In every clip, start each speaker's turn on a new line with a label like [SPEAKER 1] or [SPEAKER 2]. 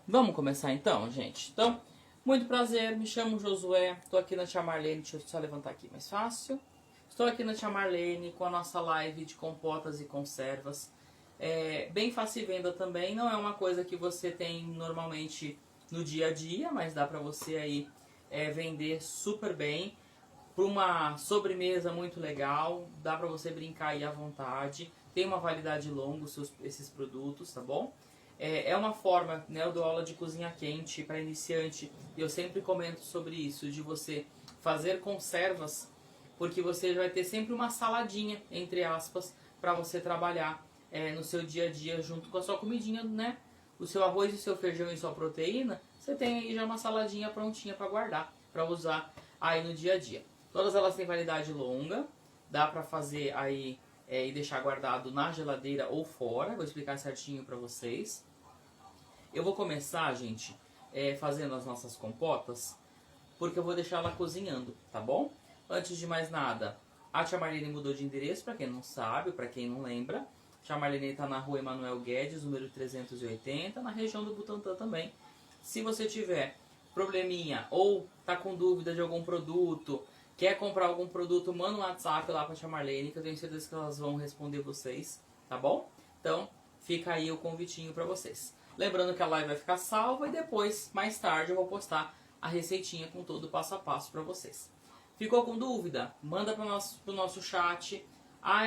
[SPEAKER 1] Vamos começar então, gente? Então, muito prazer, me chamo Josué, estou aqui na Tia Marlene, deixa eu só levantar aqui mais fácil. Estou aqui na Tia Marlene com a nossa live de compotas e conservas. Bem fácil venda também, não é uma coisa que você tem normalmente no dia a dia, mas dá para você aí vender super bem. Para uma sobremesa muito legal, dá para você brincar aí à vontade. Tem uma validade longa esses produtos, tá bom? É uma forma, né, eu dou aula de cozinha quente para iniciante e eu sempre comento sobre isso, de você fazer conservas, porque você vai ter sempre uma saladinha, entre aspas, para você trabalhar no seu dia a dia junto com a sua comidinha, né? O seu arroz, o seu feijão e sua proteína, você tem aí já uma saladinha prontinha para guardar, para usar aí no dia a dia. Todas elas têm validade longa, dá para fazer aí e deixar guardado na geladeira ou fora, vou explicar certinho para vocês. Eu vou começar, gente, fazendo as nossas compotas, porque eu vou deixar ela cozinhando, tá bom? Antes de mais nada, a Tia Marlene mudou de endereço, para quem não sabe, para quem não lembra. A Tia Marlene está na rua Emanuel Guedes, número 380, na região do Butantã também. Se você tiver probleminha ou tá com dúvida de algum produto, quer comprar algum produto, manda um WhatsApp lá pra Tia Marlene, que eu tenho certeza que elas vão responder vocês, tá bom? Então, fica aí o convitinho pra vocês. Lembrando que a live vai ficar salva e depois, mais tarde, eu vou postar a receitinha com todo o passo a passo pra vocês. Ficou com dúvida? Manda pro nosso chat.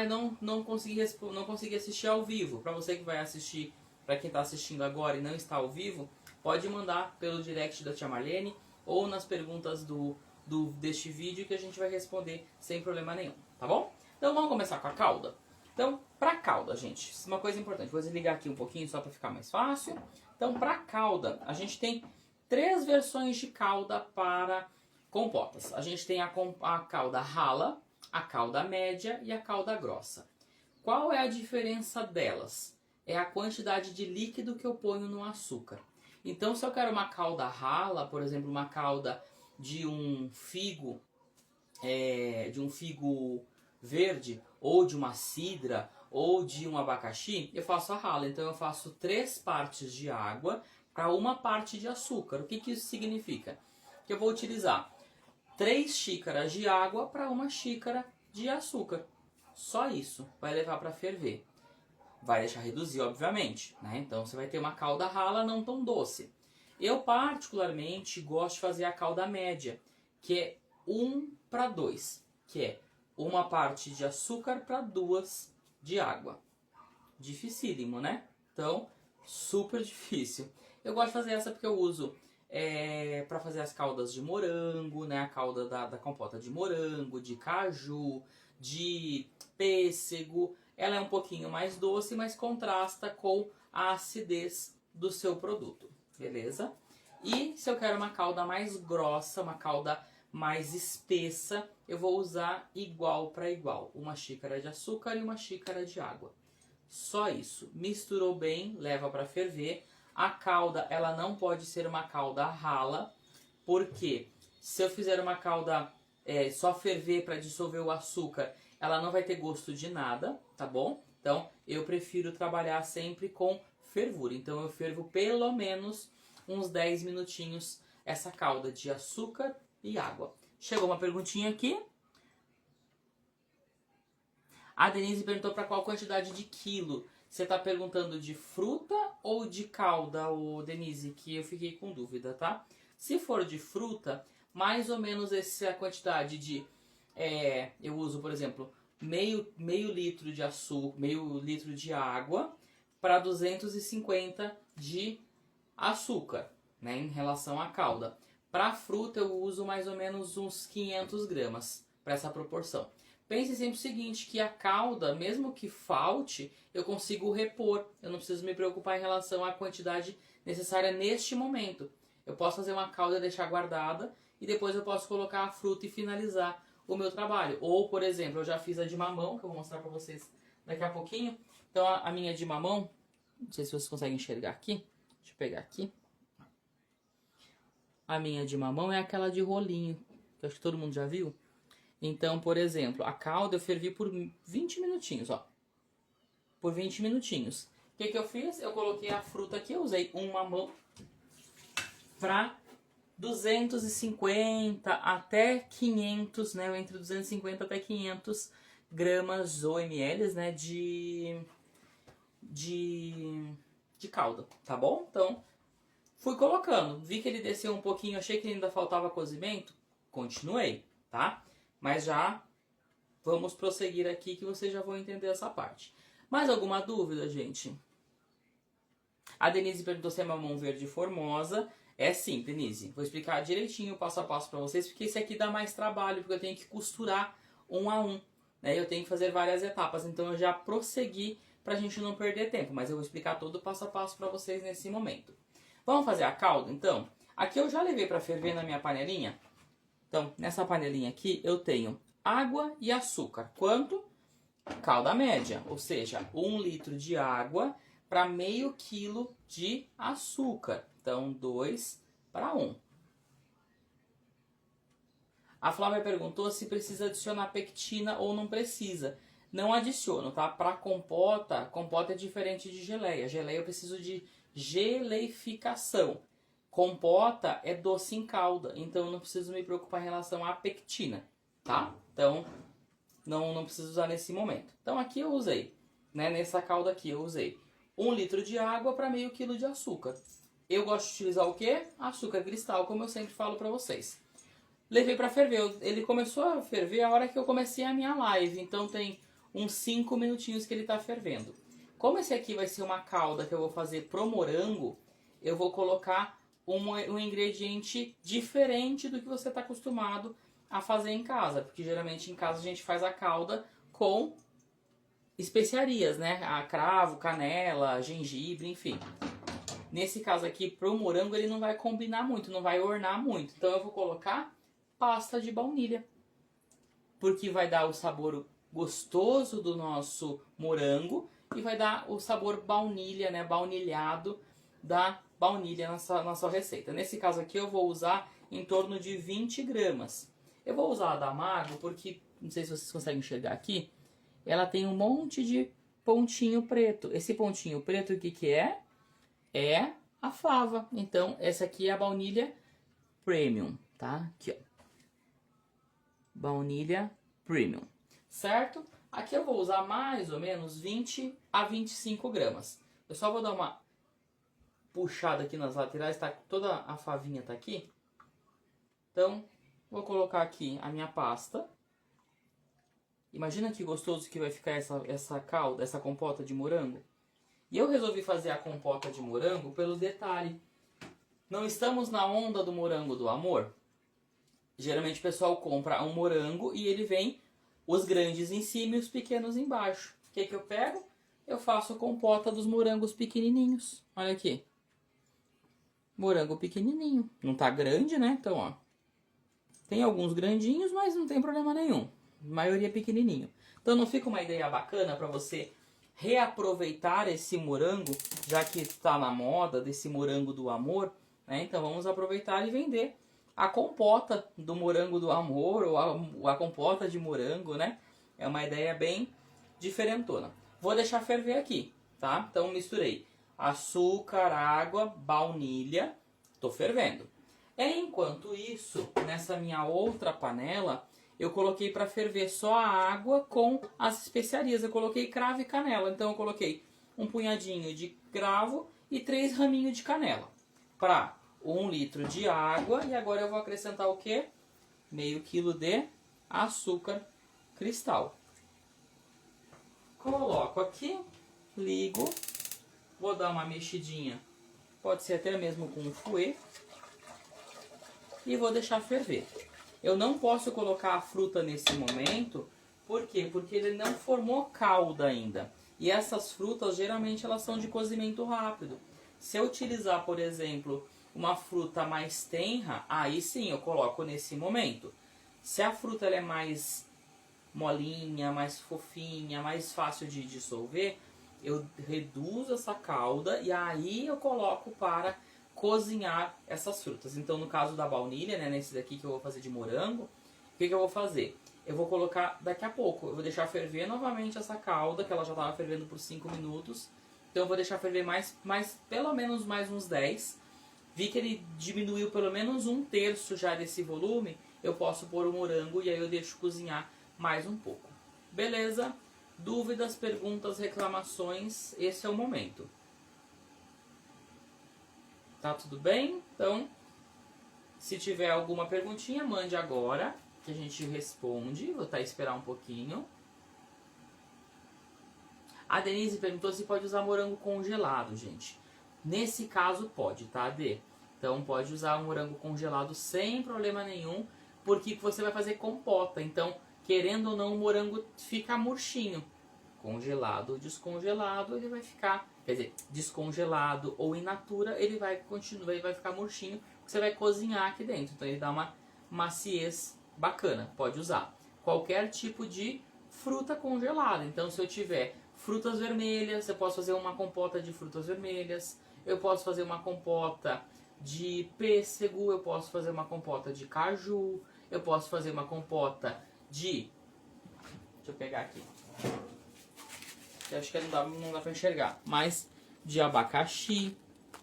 [SPEAKER 1] Eu não consegui assistir ao vivo. Pra você que vai assistir, pra quem tá assistindo agora e não está ao vivo, pode mandar pelo direct da Tia Marlene ou nas perguntas deste vídeo que a gente vai responder sem problema nenhum, tá bom? Então vamos começar com a calda. Então, pra calda, gente, uma coisa importante, vou desligar aqui um pouquinho só para ficar mais fácil. Então, pra calda, a gente tem 3 versões de calda para compotas. A gente tem a calda rala, a calda média e a calda grossa. Qual é a diferença delas? É a quantidade de líquido que eu ponho no açúcar. Então, se eu quero uma calda rala, por exemplo, uma calda de um figo verde, ou de uma cidra, ou de um abacaxi, eu faço a rala. Então eu faço 3 partes de água para 1 parte de açúcar. O que isso significa? Que eu vou utilizar 3 xícaras de água para 1 xícara de açúcar. Só isso vai levar para ferver. Vai deixar reduzir, obviamente, né? Então você vai ter uma calda rala não tão doce. Eu particularmente gosto de fazer a calda média, que é 1 para 2, que é 1 parte de açúcar para 2 de água. Dificílimo, né? Então, super difícil. Eu gosto de fazer essa porque eu uso para fazer as caldas de morango, né? A calda da compota de morango, de caju, de pêssego. Ela é um pouquinho mais doce, mas contrasta com a acidez do seu produto. Beleza? E se eu quero uma calda mais grossa, uma calda mais espessa, eu vou usar igual para igual. 1 xícara de açúcar e 1 xícara de água. Só isso. Misturou bem, leva para ferver. A calda, ela não pode ser uma calda rala, porque se eu fizer uma calda só ferver para dissolver o açúcar, ela não vai ter gosto de nada, tá bom? Então, eu prefiro trabalhar sempre com fervura. Então, eu fervo pelo menos uns 10 minutinhos essa calda de açúcar e água. Chegou uma perguntinha aqui. A Denise perguntou para qual quantidade de quilo. Você está perguntando de fruta ou de calda, Denise? Que eu fiquei com dúvida, tá? Se for de fruta, mais ou menos essa é a quantidade de... eu uso, por exemplo, meio litro de açúcar, meio litro de água para 250 de açúcar, né, em relação à calda. Para fruta eu uso mais ou menos uns 500 gramas para essa proporção. Pense sempre o seguinte, que a calda, mesmo que falte, eu consigo repor. Eu não preciso me preocupar em relação à quantidade necessária neste momento. Eu posso fazer uma calda e deixar guardada e depois eu posso colocar a fruta e finalizar o meu trabalho. Ou, por exemplo, eu já fiz a de mamão, que eu vou mostrar para vocês daqui a pouquinho. Então a minha de mamão, não sei se vocês conseguem enxergar aqui. Deixa eu pegar aqui. A minha de mamão é aquela de rolinho, que eu acho que todo mundo já viu. Então, por exemplo, a calda eu fervi por 20 minutinhos, ó. Por 20 minutinhos. O que eu fiz? Eu coloquei a fruta aqui, eu usei um mamão, para 250 até 500, né? Entre 250 até 500 gramas ou ml, né? De calda, tá bom? Então, fui colocando. Vi que ele desceu um pouquinho, achei que ainda faltava cozimento. Continuei, tá? Mas já vamos prosseguir aqui que vocês já vão entender essa parte. Mais alguma dúvida, gente? A Denise perguntou se é mamão verde formosa. É sim, Denise. Vou explicar direitinho, passo a passo para vocês, porque esse aqui dá mais trabalho, porque eu tenho que costurar um a um, né? Eu tenho que fazer várias etapas, então eu já prossegui pra gente não perder tempo, mas eu vou explicar todo o passo a passo para vocês nesse momento. Vamos fazer a calda, então? Aqui eu já levei para ferver na minha panelinha. Então, nessa panelinha aqui, eu tenho água e açúcar. Quanto? Calda média, ou seja, 1 litro de água para meio quilo de açúcar. Então, 2 para 1. A Flávia perguntou se precisa adicionar pectina ou não precisa. Não adiciono, tá? Para compota é diferente de geleia. Geleia eu preciso de geleificação. Compota é doce em calda, então eu não preciso me preocupar em relação à pectina, tá? Então, não preciso usar nesse momento. Então aqui eu usei, né? Nessa calda aqui eu usei 1 litro de água para meio quilo de açúcar. Eu gosto de utilizar o quê? Açúcar cristal, como eu sempre falo para vocês. Levei para ferver. Ele começou a ferver a hora que eu comecei a minha live, então tem uns 5 minutinhos que ele tá fervendo. Como esse aqui vai ser uma calda que eu vou fazer pro morango, eu vou colocar um ingrediente diferente do que você está acostumado a fazer em casa, porque geralmente em casa a gente faz a calda com especiarias, né? A cravo, canela, gengibre, enfim. Nesse caso aqui, pro morango, ele não vai combinar muito, não vai ornar muito. Então eu vou colocar pasta de baunilha, porque vai dar o sabor gostoso do nosso morango e vai dar o sabor baunilha, né? Baunilhado da baunilha na sua receita. Nesse caso aqui eu vou usar em torno de 20 gramas. Eu vou usar a da Amargo porque, não sei se vocês conseguem enxergar aqui, ela tem um monte de pontinho preto. Esse pontinho preto, o que que é? É a fava. Então, essa aqui é a baunilha premium, tá? Aqui, ó. Baunilha premium, certo? Aqui eu vou usar mais ou menos 20 a 25 gramas. Eu só vou dar uma puxada aqui nas laterais, tá? Toda a favinha tá aqui. Então, vou colocar aqui a minha pasta. Imagina que gostoso que vai ficar essa calda, essa compota de morango. E eu resolvi fazer a compota de morango pelo detalhe. Não estamos na onda do morango do amor? Geralmente o pessoal compra um morango e ele vem os grandes em cima e os pequenos embaixo. O que eu pego? Eu faço a compota dos morangos pequenininhos. Olha aqui. Morango pequenininho. Não tá grande, né? Então, ó. Tem alguns grandinhos, mas não tem problema nenhum. A maioria pequenininho. Então não fica uma ideia bacana para você reaproveitar esse morango, já que está na moda desse morango do amor, né? Então vamos aproveitar e vender a compota do morango do amor ou a compota de morango, né? É uma ideia bem diferentona. Vou deixar ferver aqui, tá? Então misturei açúcar, água, baunilha, tô fervendo. Enquanto isso, nessa minha outra panela, eu coloquei para ferver só a água com as especiarias. Eu coloquei cravo e canela. Então eu coloquei um punhadinho de cravo e 3 raminhos de canela. Para 1 litro de água. E agora eu vou acrescentar o quê? Meio quilo de açúcar cristal. Coloco aqui, ligo, vou dar uma mexidinha. Pode ser até mesmo com um fouet. E vou deixar ferver. Eu não posso colocar a fruta nesse momento, por quê? Porque ele não formou calda ainda. E essas frutas, geralmente, elas são de cozimento rápido. Se eu utilizar, por exemplo, uma fruta mais tenra, aí sim eu coloco nesse momento. Se a fruta ela é mais molinha, mais fofinha, mais fácil de dissolver, eu reduzo essa calda e aí eu coloco para cozinhar essas frutas. Então, no caso da baunilha, né, nesse daqui que eu vou fazer de morango, o que eu vou fazer? Eu vou colocar daqui a pouco, eu vou deixar ferver novamente essa calda, que ela já estava fervendo por 5 minutos. Então, eu vou deixar ferver mais pelo menos mais uns 10. vi que ele diminuiu pelo menos 1/3 já desse volume, eu posso pôr o morango e aí eu deixo cozinhar mais um pouco. Beleza? Dúvidas, perguntas, reclamações, esse é o momento. Tá tudo bem? Então, se tiver alguma perguntinha, mande agora, que a gente responde. Vou esperar um pouquinho. A Denise perguntou se pode usar morango congelado, gente. Nesse caso pode, tá, Adê? Então pode usar morango congelado sem problema nenhum, porque você vai fazer compota. Então, querendo ou não, o morango fica murchinho. Congelado ou descongelado, ele vai ficar... Quer dizer, descongelado ou in natura, ele vai continuar, ele vai ficar murchinho, porque você vai cozinhar aqui dentro. Então ele dá uma maciez bacana, pode usar. Qualquer tipo de fruta congelada. Então se eu tiver frutas vermelhas, eu posso fazer uma compota de frutas vermelhas, eu posso fazer uma compota de pêssego, eu posso fazer uma compota de caju, eu posso fazer uma compota de... Deixa eu pegar aqui. Eu acho que não dá pra enxergar. Mas de abacaxi,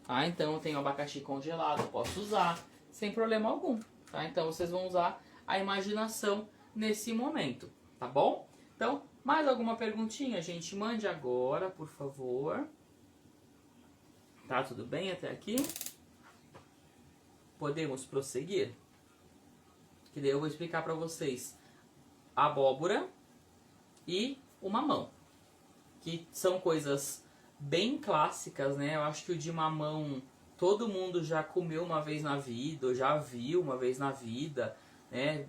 [SPEAKER 1] tá? Então eu tenho abacaxi congelado, eu posso usar sem problema algum, tá? Então vocês vão usar a imaginação nesse momento, tá bom? Então, mais alguma perguntinha, gente? Mande agora, por favor. Tá tudo bem até aqui? Podemos prosseguir? Que daí eu vou explicar pra vocês a abóbora e o mamão, que são coisas bem clássicas, né? Eu acho que o de mamão todo mundo já comeu uma vez na vida, ou já viu uma vez na vida, né?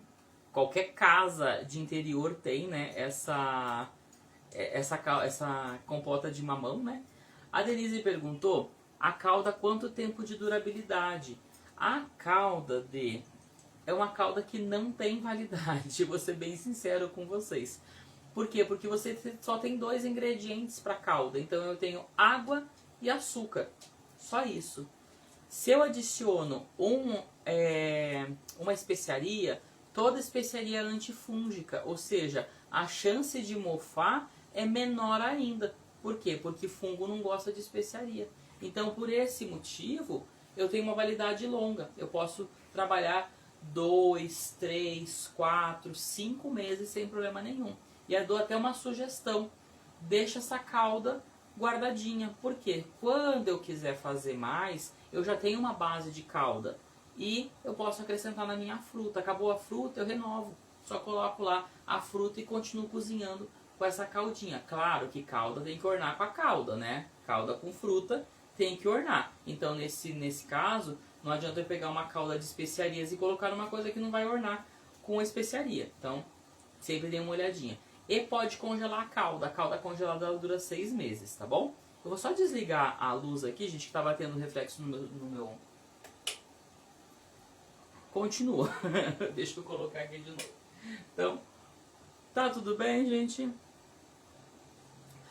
[SPEAKER 1] Qualquer casa de interior tem, né, essa compota de mamão, né? A Denise perguntou, a calda quanto tempo de durabilidade? A calda é uma calda que não tem validade, vou ser bem sincero com vocês. Por quê? Porque você só tem 2 ingredientes para calda. Então eu tenho água e açúcar. Só isso. Se eu adiciono uma especiaria, toda especiaria é antifúngica. Ou seja, a chance de mofar é menor ainda. Por quê? Porque fungo não gosta de especiaria. Então por esse motivo eu tenho uma validade longa. Eu posso trabalhar 2, 3, 4, 5 meses sem problema nenhum. E eu dou até uma sugestão, deixa essa calda guardadinha, porque quando eu quiser fazer mais, eu já tenho uma base de calda e eu posso acrescentar na minha fruta. Acabou a fruta, eu renovo, só coloco lá a fruta e continuo cozinhando com essa caldinha. Claro que calda tem que ornar com a calda, né? Calda com fruta tem que ornar. Então nesse caso, não adianta eu pegar uma calda de especiarias e colocar numa coisa que não vai ornar com a especiaria. Então sempre dê uma olhadinha. E pode congelar a calda. A calda congelada ela dura 6 meses, tá bom? Eu vou só desligar a luz aqui, gente, que tá batendo reflexo no meu... Continua. Deixa eu colocar aqui de novo. Então, tá tudo bem, gente?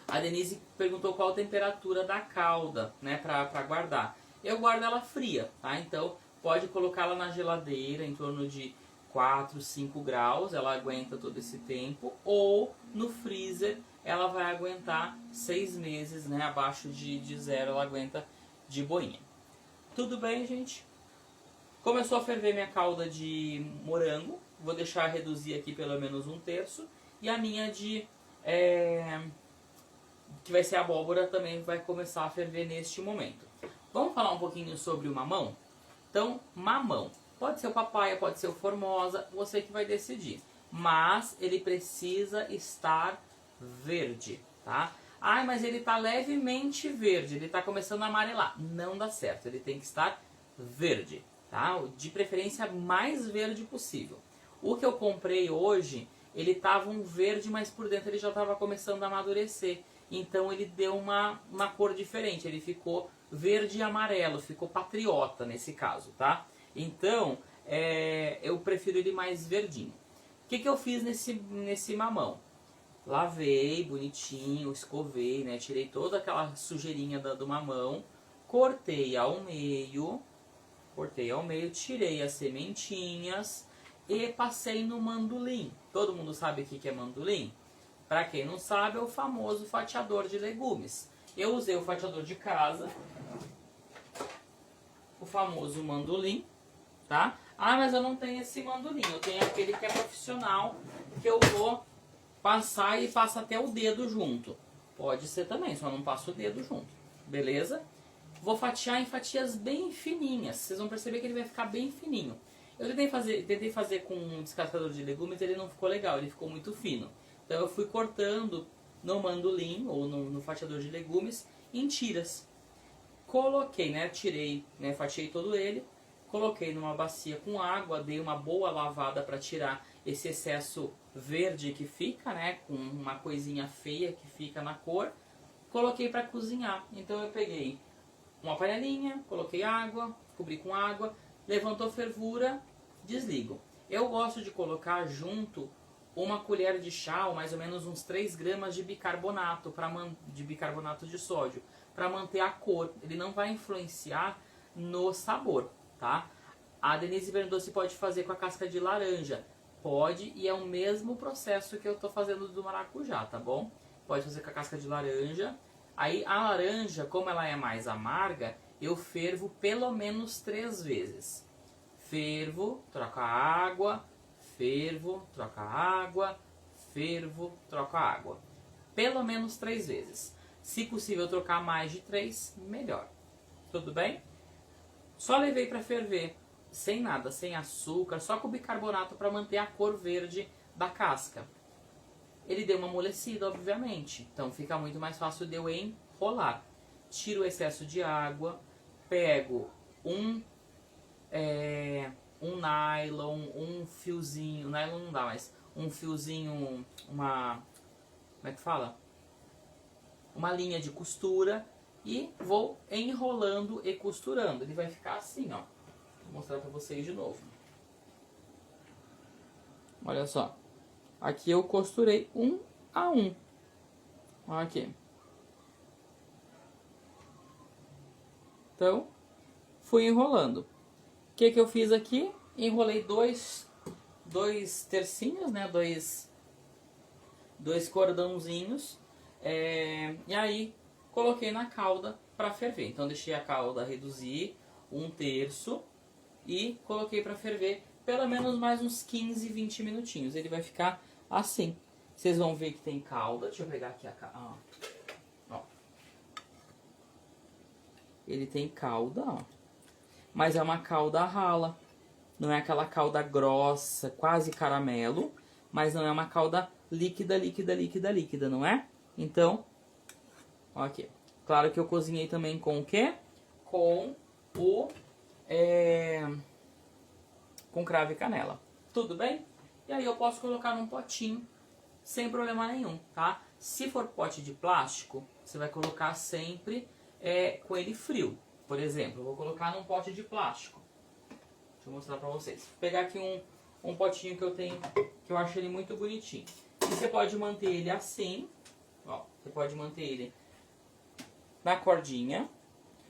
[SPEAKER 1] A Denise perguntou qual a temperatura da calda, né, pra guardar. Eu guardo ela fria, tá? Então, pode colocá-la na geladeira em torno de 4, 5 graus, ela aguenta todo esse tempo, ou no freezer ela vai aguentar 6 meses, né, abaixo de 0 ela aguenta de boinha. Tudo bem, gente? Começou a ferver minha calda de morango, vou deixar reduzir aqui pelo menos 1/3, e a minha que vai ser abóbora também vai começar a ferver neste momento. Vamos falar um pouquinho sobre o mamão? Então, mamão. Pode ser o papaya, pode ser o formosa, você que vai decidir. Mas ele precisa estar verde, tá? Ah, mas ele tá levemente verde, ele tá começando a amarelar. Não dá certo, ele tem que estar verde, tá? De preferência mais verde possível. O que eu comprei hoje, ele tava um verde, mas por dentro ele já tava começando a amadurecer. Então ele deu uma cor diferente, ele ficou verde e amarelo, ficou patriota nesse caso, tá? Então, eu prefiro ele mais verdinho. O que eu fiz nesse mamão? Lavei bonitinho, escovei, né? Tirei toda aquela sujeirinha do mamão, cortei ao meio, tirei as sementinhas e passei no mandolim. Todo mundo sabe o que é mandolim? Para quem não sabe, é o famoso fatiador de legumes. Eu usei o fatiador de casa. o famoso mandolim, tá? Ah, mas eu não tenho esse mandolim, eu tenho aquele que é profissional, que eu vou passar e passa até o dedo junto. Pode ser também, só não passa o dedo junto, beleza? Vou fatiar em fatias bem fininhas, vocês vão perceber que ele vai ficar bem fininho. Eu tentei fazer com um descascador de legumes, ele não ficou legal, ele ficou muito fino. Então eu fui cortando no mandolim, ou no fatiador de legumes, em tiras. Coloquei, né, tirei, né, fatiei todo ele, coloquei numa bacia com água, dei uma boa lavada para tirar esse excesso verde que fica, né, com uma coisinha feia que fica na cor. Coloquei para cozinhar, então eu peguei uma panelinha, coloquei água, cobri com água, levantou fervura, desligo. Eu gosto de colocar junto uma colher de chá, ou mais ou menos uns 3 gramas de bicarbonato, de bicarbonato de sódio, para manter a cor. Ele não vai influenciar no sabor, tá? A Denise perguntou se pode fazer com a casca de laranja. Pode, e é o mesmo processo que eu tô fazendo do maracujá, tá bom? Pode fazer com a casca de laranja. Aí a laranja, como ela é mais amarga, eu fervo pelo menos 3 vezes. Fervo, troco a água, fervo, troco a água, fervo, troco a água. Pelo menos 3 vezes. Se possível trocar mais de 3, melhor. Tudo bem? Só levei para ferver, sem nada, sem açúcar, só com bicarbonato para manter a cor verde da casca. Ele deu uma amolecida, obviamente, então fica muito mais fácil de eu enrolar. Tiro o excesso de água, pego um nylon, um fiozinho, nylon não dá, mas um fiozinho, como é que fala? Uma linha de costura e vou enrolando e costurando. Ele vai ficar assim, ó. Vou mostrar pra vocês de novo. Olha só. Aqui eu costurei 1 a 1. Olha aqui. Então, fui enrolando. O que eu fiz aqui? Enrolei dois tercinhos, né? Dois cordãozinhos. E aí, coloquei na calda para ferver. Então, deixei a calda reduzir 1/3 e coloquei para ferver pelo menos mais uns 15, 20 minutinhos. Ele vai ficar assim. Vocês vão ver que tem calda. Deixa eu pegar aqui a calda. Ó. Ele tem calda, ó. Mas é uma calda rala. Não é aquela calda grossa, quase caramelo. Mas não é uma calda líquida, não é? Então, ó aqui. Claro que eu cozinhei também com o quê? Com com cravo e canela. Tudo bem? E aí eu posso colocar num potinho sem problema nenhum, tá? Se for pote de plástico, você vai colocar sempre com ele frio. Por exemplo, eu vou colocar num pote de plástico. Deixa eu mostrar pra vocês. Vou pegar aqui um potinho que eu tenho, que eu acho ele muito bonitinho. E você pode manter ele assim, ó. Você pode manter ele na cordinha,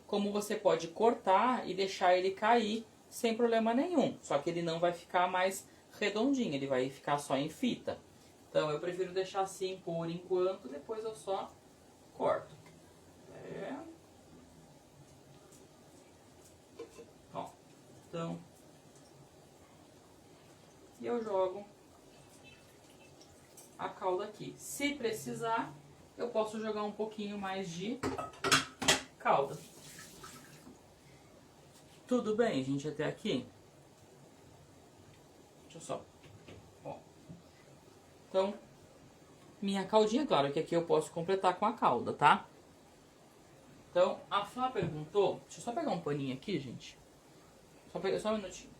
[SPEAKER 1] como você pode cortar e deixar ele cair sem problema nenhum. Só que ele não vai ficar mais redondinho, ele vai ficar só em fita. Então eu prefiro deixar assim por enquanto, depois eu só corto. Ó, então, e eu jogo a calda aqui. Se precisar, eu posso jogar um pouquinho mais de calda. Tudo bem, gente, até aqui? Deixa eu só... Ó. Então, minha caldinha, claro que aqui eu posso completar com a calda, tá? Então, a Flá perguntou... Deixa eu só pegar um paninho aqui, gente. Só um minutinho.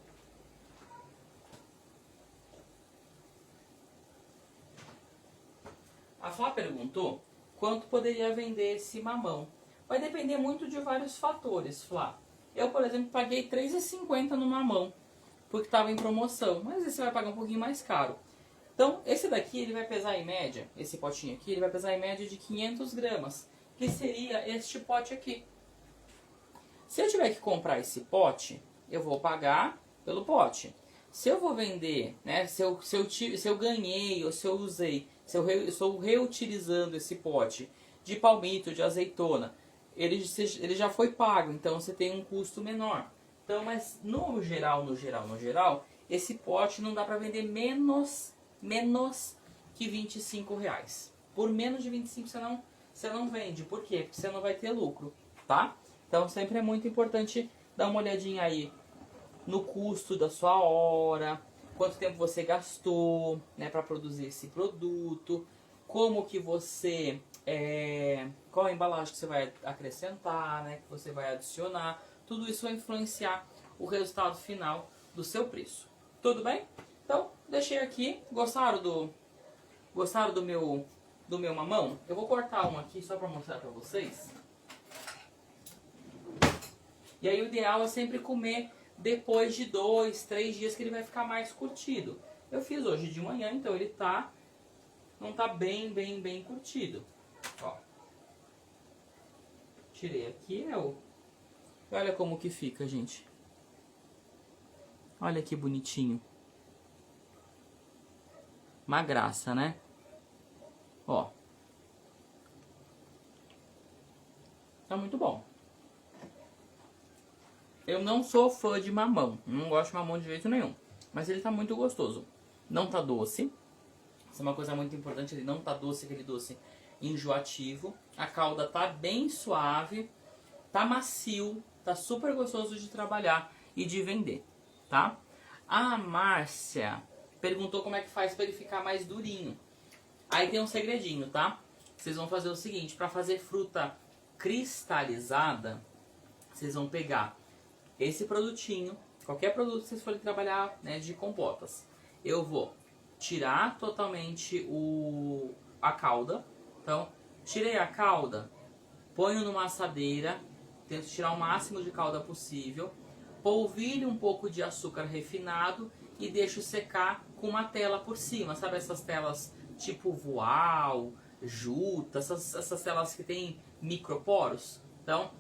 [SPEAKER 1] A Flá perguntou quanto poderia vender esse mamão. Vai depender muito de vários fatores, Flá. Eu, por exemplo, paguei R$3,50 no mamão, porque estava em promoção. Mas esse vai pagar um pouquinho mais caro. Então, esse daqui, ele vai pesar em média, esse potinho aqui, ele vai pesar em média de 500 gramas, que seria este pote aqui. Se eu tiver que comprar esse pote, eu vou pagar pelo pote. Se eu vou vender, né, se eu ganhei ou se eu usei, se eu estou reutilizando esse pote de palmito, de azeitona, ele já foi pago, então você tem um custo menor. Então, mas no geral, esse pote não dá pra vender menos que R$ 25. Por menos de 25 você não vende. Por quê? Porque você não vai ter lucro, tá? Então sempre é muito importante dar uma olhadinha aí no custo da sua hora, quanto tempo você gastou, né, para produzir esse produto, como que você, qual a embalagem que você vai acrescentar, né, que você vai adicionar, tudo isso vai influenciar o resultado final do seu preço. Tudo bem? Então, deixei aqui. Gostaram do meu mamão? Eu vou cortar um aqui só para mostrar para vocês. E aí o ideal é sempre comer depois de 2, 3 dias que ele vai ficar mais curtido. Eu fiz hoje de manhã, então ele não tá bem curtido. Ó. Tirei aqui, olha como que fica, gente. Olha que bonitinho. Uma graça, né? Ó. Tá muito bom. Eu não sou fã de mamão. Não gosto de mamão de jeito nenhum. Mas ele tá muito gostoso. Não tá doce. Isso é uma coisa muito importante. Ele não tá doce, aquele doce enjoativo. A calda tá bem suave. Tá macio. Tá super gostoso de trabalhar e de vender. Tá? A Márcia perguntou como é que faz para ele ficar mais durinho. Aí tem um segredinho, tá? Vocês vão fazer o seguinte. Para fazer fruta cristalizada, vocês vão pegar esse produtinho, qualquer produto que vocês forem trabalhar, né, de compotas. Eu vou tirar totalmente a calda. Então, tirei a calda, ponho numa assadeira, tento tirar o máximo de calda possível, polvilho um pouco de açúcar refinado e deixo secar com uma tela por cima. Sabe essas telas tipo voal, juta, essas telas que tem microporos? Então,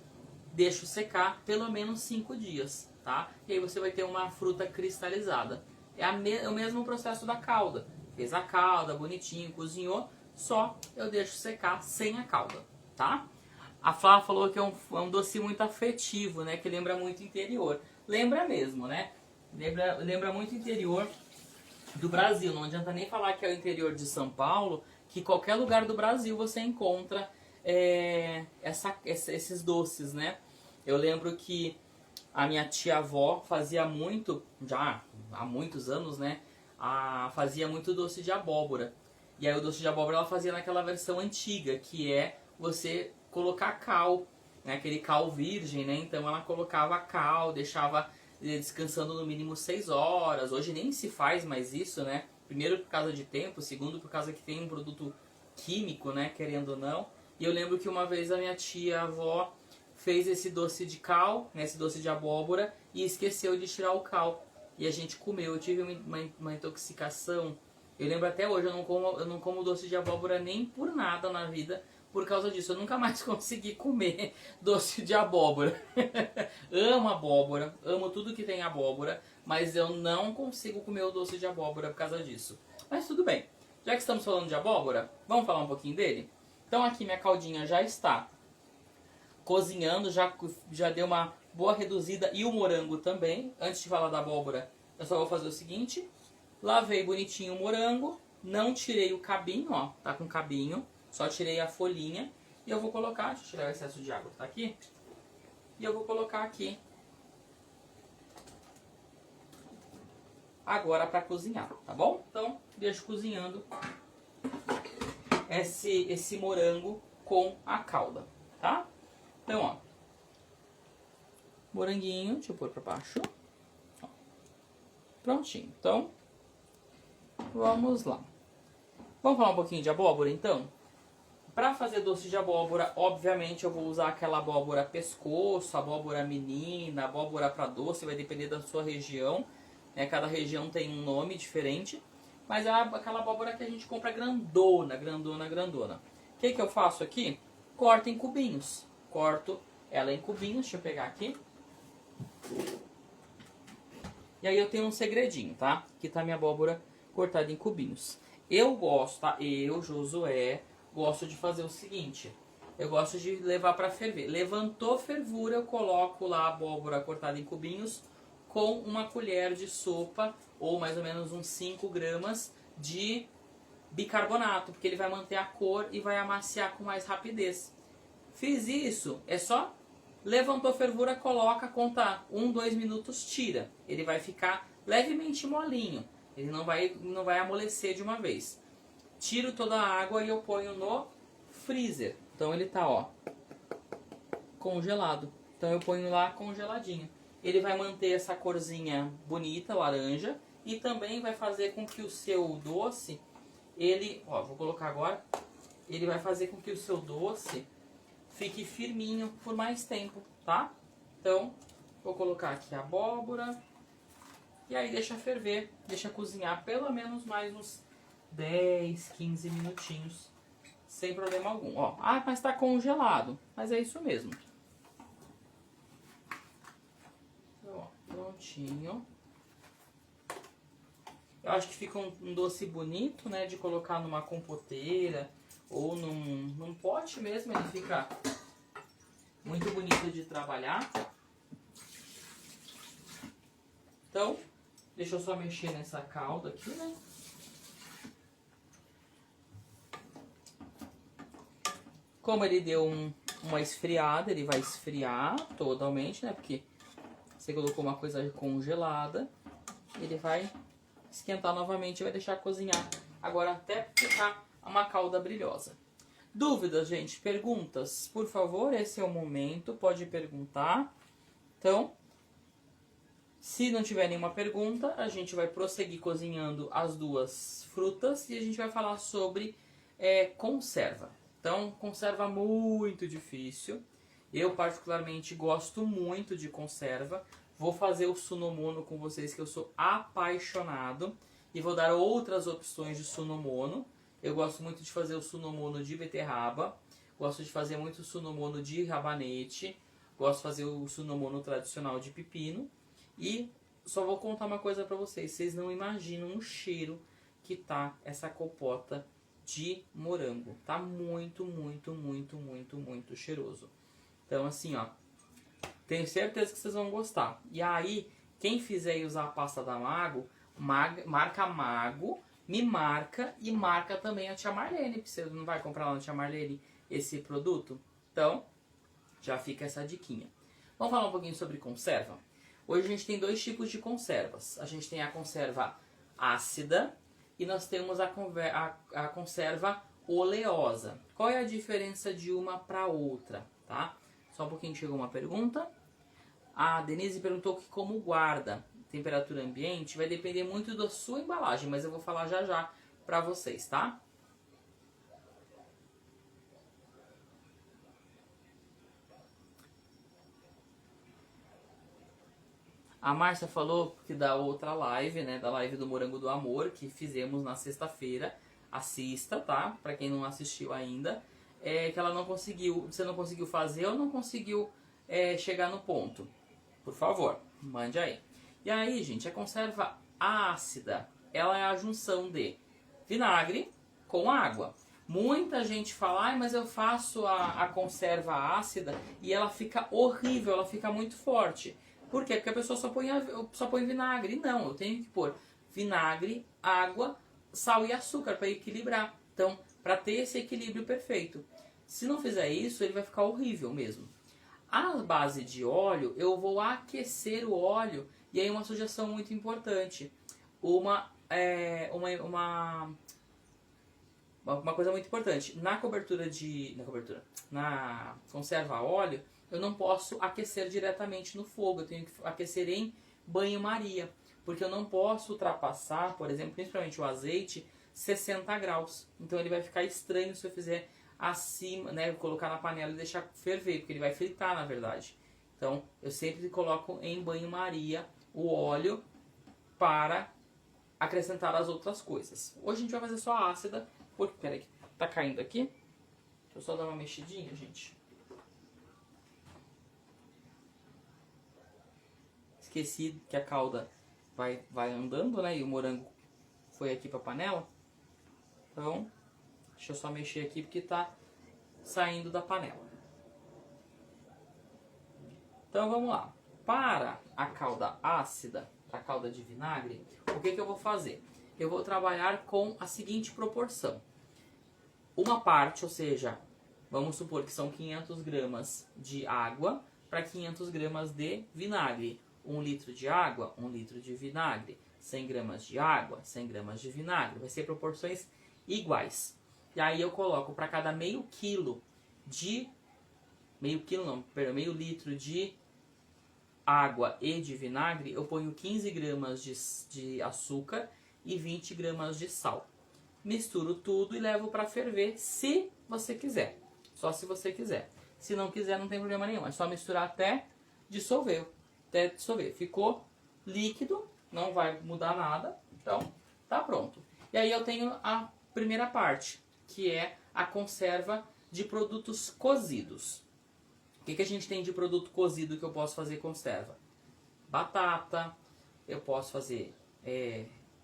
[SPEAKER 1] deixo secar pelo menos 5 dias, tá? E aí você vai ter uma fruta cristalizada. É o mesmo processo da calda. Fez a calda, bonitinho, cozinhou, só eu deixo secar sem a calda, tá? A Flá falou que é um doce muito afetivo, né? Que lembra muito interior. Lembra mesmo, né? Lembra muito interior do Brasil. Não adianta nem falar que é o interior de São Paulo, que qualquer lugar do Brasil você encontra esses doces, né? Eu lembro que a minha tia-avó fazia muito, já há muitos anos, né? Fazia muito doce de abóbora. E aí o doce de abóbora ela fazia naquela versão antiga, que é você colocar cal, né? Aquele cal virgem, né? Então ela colocava cal, deixava descansando no mínimo 6 horas. Hoje nem se faz mais isso, né? Primeiro por causa de tempo, segundo por causa que tem um produto químico, né? Querendo ou não. E eu lembro que uma vez a minha tia-avó fez esse doce de cal, né, esse doce de abóbora, e esqueceu de tirar o cal. E a gente comeu. Eu tive uma intoxicação. Eu lembro até hoje, eu não como doce de abóbora nem por nada na vida, por causa disso. Eu nunca mais consegui comer doce de abóbora. Amo abóbora, amo tudo que tem abóbora, mas eu não consigo comer o doce de abóbora por causa disso. Mas tudo bem. Já que estamos falando de abóbora, vamos falar um pouquinho dele? Então aqui minha caldinha já está cozinhando, já deu uma boa reduzida, e o morango também. Antes de falar da abóbora, eu só vou fazer o seguinte: lavei bonitinho o morango, não tirei o cabinho, ó, tá com cabinho, só tirei a folhinha, e eu vou colocar, deixa eu tirar o excesso de água que tá aqui, e eu vou colocar aqui agora para cozinhar, tá bom? Então, deixo cozinhando esse morango com a calda, tá? Então, ó, moranguinho, deixa eu pôr pra baixo. Ó, prontinho. Então, vamos lá. Vamos falar um pouquinho de abóbora, então? Pra fazer doce de abóbora, obviamente eu vou usar aquela abóbora pescoço, abóbora menina, abóbora pra doce, vai depender da sua região, né? Cada região tem um nome diferente, mas é aquela abóbora que a gente compra grandona. O que eu faço aqui? Corto em cubinhos. Corto ela em cubinhos, deixa eu pegar aqui. E aí eu tenho um segredinho, tá? Aqui tá minha abóbora cortada em cubinhos. Eu gosto, tá? Eu, Josué, gosto de fazer o seguinte. eu gosto de levar para ferver. Levantou fervura, eu coloco lá a abóbora cortada em cubinhos com uma colher de sopa, ou mais ou menos uns 5 gramas de bicarbonato, porque ele vai manter a cor e vai amaciar com mais rapidez. Fiz isso, é só levantou fervura, coloca, conta 1, 2 minutos, tira. Ele vai ficar levemente molinho, ele não vai amolecer de uma vez. Tiro toda a água e eu ponho no freezer. Então ele tá, ó, congelado. Então eu ponho lá congeladinho. Ele vai manter essa corzinha bonita, laranja, e também vai fazer com que o seu doce, ele, ó, vou colocar agora, ele vai fazer com que o seu doce fique firminho por mais tempo, tá? Então, vou colocar aqui a abóbora, e aí deixa ferver, deixa cozinhar pelo menos mais uns 10, 15 minutinhos, sem problema algum. Ó, ah, mas tá congelado, mas é isso mesmo. Então, ó, prontinho. Eu acho que fica um doce bonito, né, de colocar numa compoteira ou num pote mesmo, ele fica muito bonito de trabalhar. Então, deixa eu só mexer nessa calda aqui, né. Como ele deu uma esfriada, ele vai esfriar totalmente, né, porque você colocou uma coisa congelada, ele vai esquentar novamente e vai deixar cozinhar agora até ficar uma calda brilhosa. Dúvidas, gente? Perguntas? Por favor, esse é o momento, pode perguntar. Então, se não tiver nenhuma pergunta, a gente vai prosseguir cozinhando as duas frutas e a gente vai falar sobre conserva. Então, conserva muito difícil. Eu particularmente gosto muito de conserva. Vou fazer o sunomono com vocês, que eu sou apaixonado. E vou dar outras opções de sunomono. Eu gosto muito de fazer o sunomono de beterraba. Gosto de fazer muito o sunomono de rabanete. Gosto de fazer o sunomono tradicional de pepino. E só vou contar uma coisa pra vocês. Vocês não imaginam o cheiro que tá essa compota de morango. Tá muito, muito, muito, muito, muito cheiroso. Então assim, ó. Tenho certeza que vocês vão gostar. E aí, quem fizer e usar a pasta da Mago, marca Mago, me marca e marca também a tia Marlene, porque você não vai comprar lá na tia Marlene esse produto. Então, já fica essa diquinha. Vamos falar um pouquinho sobre conserva? Hoje a gente tem 2 tipos de conservas. A gente tem a conserva ácida e nós temos a conserva oleosa. Qual é a diferença de uma para outra, tá? Só um pouquinho, chegou uma pergunta. A Denise perguntou que como guarda temperatura ambiente vai depender muito da sua embalagem, mas eu vou falar já já pra vocês, tá? A Márcia falou que da outra live, né, da live do Morango do Amor, que fizemos na sexta-feira. Assista, tá? Pra quem não assistiu ainda. Que ela não conseguiu, você não conseguiu fazer ou não conseguiu chegar no ponto. Por favor, mande aí. E aí, gente, a conserva ácida, ela é a junção de vinagre com água. Muita gente fala, ah, mas eu faço a conserva ácida e ela fica horrível, ela fica muito forte. Por quê? Porque a pessoa só põe vinagre. Não, eu tenho que pôr vinagre, água, sal e açúcar para equilibrar. Então, para ter esse equilíbrio perfeito. Se não fizer isso, ele vai ficar horrível mesmo. A base de óleo, eu vou aquecer o óleo. E aí uma sugestão muito importante. Uma coisa muito importante. Na conserva a óleo, eu não posso aquecer diretamente no fogo. Eu tenho que aquecer em banho-maria. Porque eu não posso ultrapassar, por exemplo, principalmente o azeite, 60 graus. Então ele vai ficar estranho se eu fizer acima, né, colocar na panela e deixar ferver, porque ele vai fritar, na verdade. Então, eu sempre coloco em banho-maria o óleo para acrescentar as outras coisas. Hoje a gente vai fazer só a ácida, porque, peraí, tá caindo aqui. Deixa eu só dar uma mexidinha, gente. Esqueci que a calda vai andando, né, e o morango foi aqui pra panela. Então, deixa eu só mexer aqui porque tá saindo da panela. Então vamos lá. Para a calda ácida, a calda de vinagre, o que eu vou fazer? Eu vou trabalhar com a seguinte proporção. Uma parte, ou seja, vamos supor que são 500 gramas de água para 500 gramas de vinagre. 1 litro de água, 1 litro de vinagre. 100 gramas de água, 100 gramas de vinagre. Vai ser proporções iguais. E aí eu coloco para cada meio litro de água e de vinagre, eu ponho 15 gramas de açúcar e 20 gramas de sal. Misturo tudo e levo para ferver, se você quiser. Só se você quiser. Se não quiser, não tem problema nenhum. É só misturar até dissolver. Ficou líquido, não vai mudar nada. Então, tá pronto. E aí eu tenho a primeira parte, que é a conserva de produtos cozidos. O que a gente tem de produto cozido que eu posso fazer conserva? Batata, eu posso fazer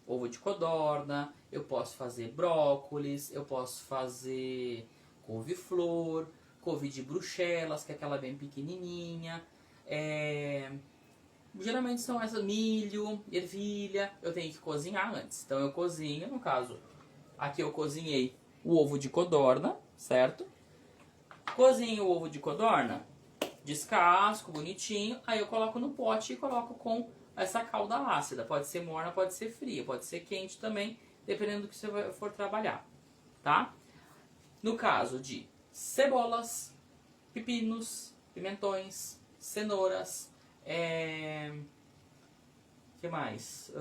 [SPEAKER 1] ovo de codorna, eu posso fazer brócolis, eu posso fazer couve-flor, couve de bruxelas, que é aquela bem pequenininha. Geralmente são essas, milho, ervilha, eu tenho que cozinhar antes. Então eu cozinho, no caso, aqui eu cozinhei o ovo de codorna, certo? Cozinho o ovo de codorna, descasco bonitinho, aí eu coloco no pote e coloco com essa calda ácida. Pode ser morna, pode ser fria, pode ser quente também, dependendo do que você for trabalhar, tá? No caso de cebolas, pepinos, pimentões, cenouras, que mais?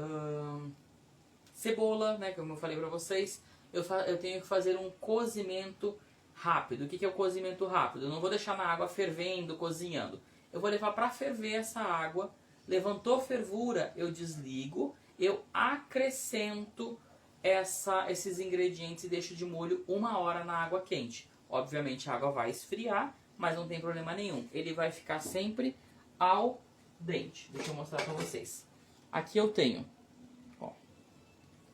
[SPEAKER 1] Cebola, né, como eu falei pra vocês, eu tenho que fazer um cozimento rápido. O que é o cozimento rápido? Eu não vou deixar na água fervendo, cozinhando. Eu vou levar para ferver essa água. Levantou fervura, eu desligo. Eu acrescento esses ingredientes e deixo de molho 1 hora na água quente. Obviamente a água vai esfriar, mas não tem problema nenhum. Ele vai ficar sempre ao dente. Deixa eu mostrar para vocês. Aqui eu tenho, ó,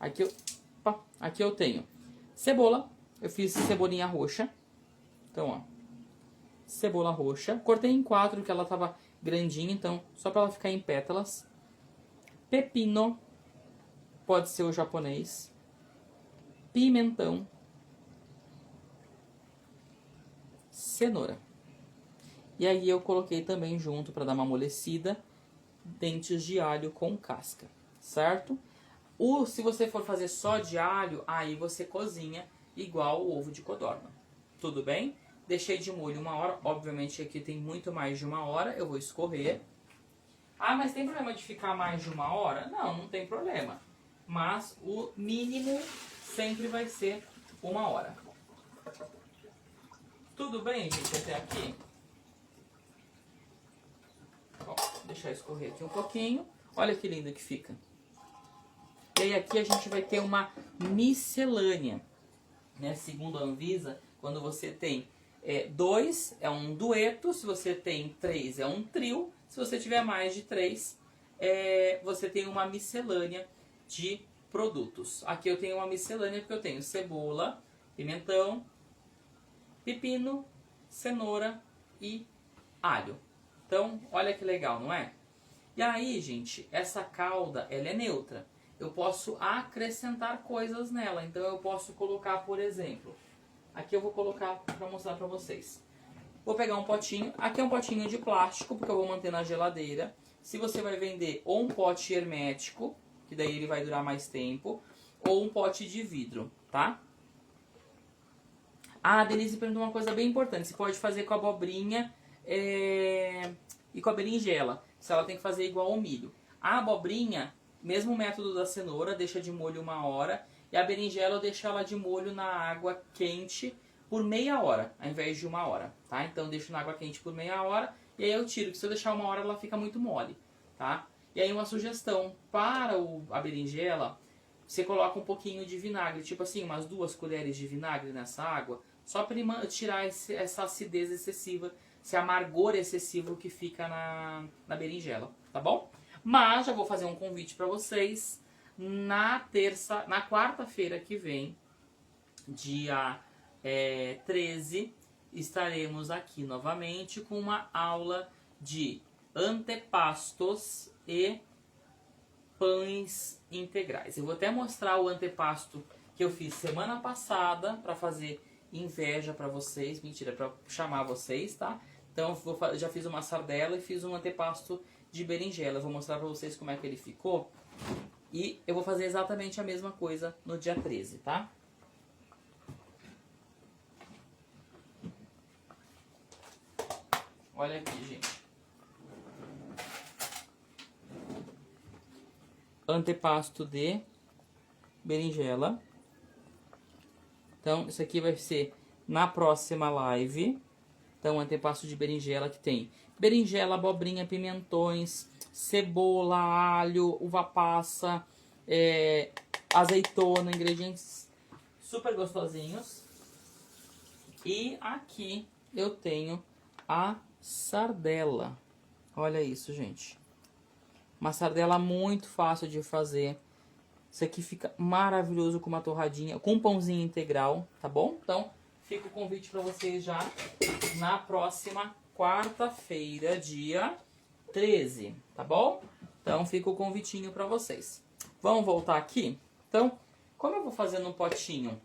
[SPEAKER 1] aqui eu tenho cebola. Eu fiz cebolinha roxa. Então, ó, cebola roxa. Cortei em 4, que ela tava grandinha, então, só para ela ficar em pétalas. Pepino, pode ser o japonês. Pimentão. Cenoura. E aí eu coloquei também junto, para dar uma amolecida, dentes de alho com casca, certo? Se você for fazer só de alho, aí você cozinha igual o ovo de codorna. Tudo bem? Deixei de molho 1 hora. Obviamente aqui tem muito mais de 1 hora. Eu vou escorrer. Ah, mas tem problema de ficar mais de 1 hora? Não, não tem problema. Mas o mínimo sempre vai ser 1 hora. Tudo bem, gente, até aqui? Ó, deixar escorrer aqui um pouquinho. Olha que lindo que fica. E aí aqui a gente vai ter uma miscelânea. Né? Segundo a Anvisa, quando você tem 2, é um dueto. Se você tem 3, é um trio. Se você tiver mais de 3, você tem uma miscelânea de produtos. Aqui eu tenho uma miscelânea porque eu tenho cebola, pimentão, pepino, cenoura e alho. Então, olha que legal, não é? E aí, gente, essa calda, ela é neutra. Eu posso acrescentar coisas nela. Então eu posso colocar, por exemplo, aqui eu vou colocar para mostrar para vocês. Vou pegar um potinho, aqui é um potinho de plástico, porque eu vou manter na geladeira. Se você vai vender ou um pote hermético, que daí ele vai durar mais tempo, ou um pote de vidro, tá? Ah, a Denise perguntou uma coisa bem importante. Você pode fazer com a abobrinha e com a berinjela. Se ela tem que fazer igual ao milho. A abobrinha, mesmo método da cenoura, deixa de molho 1 hora. E a berinjela eu deixo ela de molho na água quente por meia hora, ao invés de 1 hora, tá? Então eu deixo na água quente por meia hora e aí eu tiro, porque se eu deixar 1 hora ela fica muito mole, tá? E aí uma sugestão para a berinjela, você coloca um pouquinho de vinagre, tipo assim, umas 2 colheres de vinagre nessa água, só para tirar essa acidez excessiva, esse amargor excessivo que fica na berinjela, tá bom? Mas já vou fazer um convite para vocês na quarta-feira que vem, dia 13, estaremos aqui novamente com uma aula de antepastos e pães integrais. Eu vou até mostrar o antepasto que eu fiz semana passada para fazer inveja para vocês, mentira, para chamar vocês, tá? Então já fiz uma sardela e fiz um antepasto de berinjela. Eu vou mostrar para vocês como é que ele ficou. E eu vou fazer exatamente a mesma coisa no dia 13, tá? Olha aqui, gente. Antepasto de berinjela. Então, isso aqui vai ser na próxima live. Então, antepasto de berinjela que tem berinjela, abobrinha, pimentões, cebola, alho, uva passa, azeitona, ingredientes super gostosinhos. E aqui eu tenho a sardela. Olha isso, gente. Uma sardela muito fácil de fazer. Isso aqui fica maravilhoso com uma torradinha, com um pãozinho integral, tá bom? Então, fica o convite para vocês já na próxima quarta-feira, dia 13, tá bom? Então, fica o convitinho para vocês. Vamos voltar aqui? Então, como eu vou fazer num potinho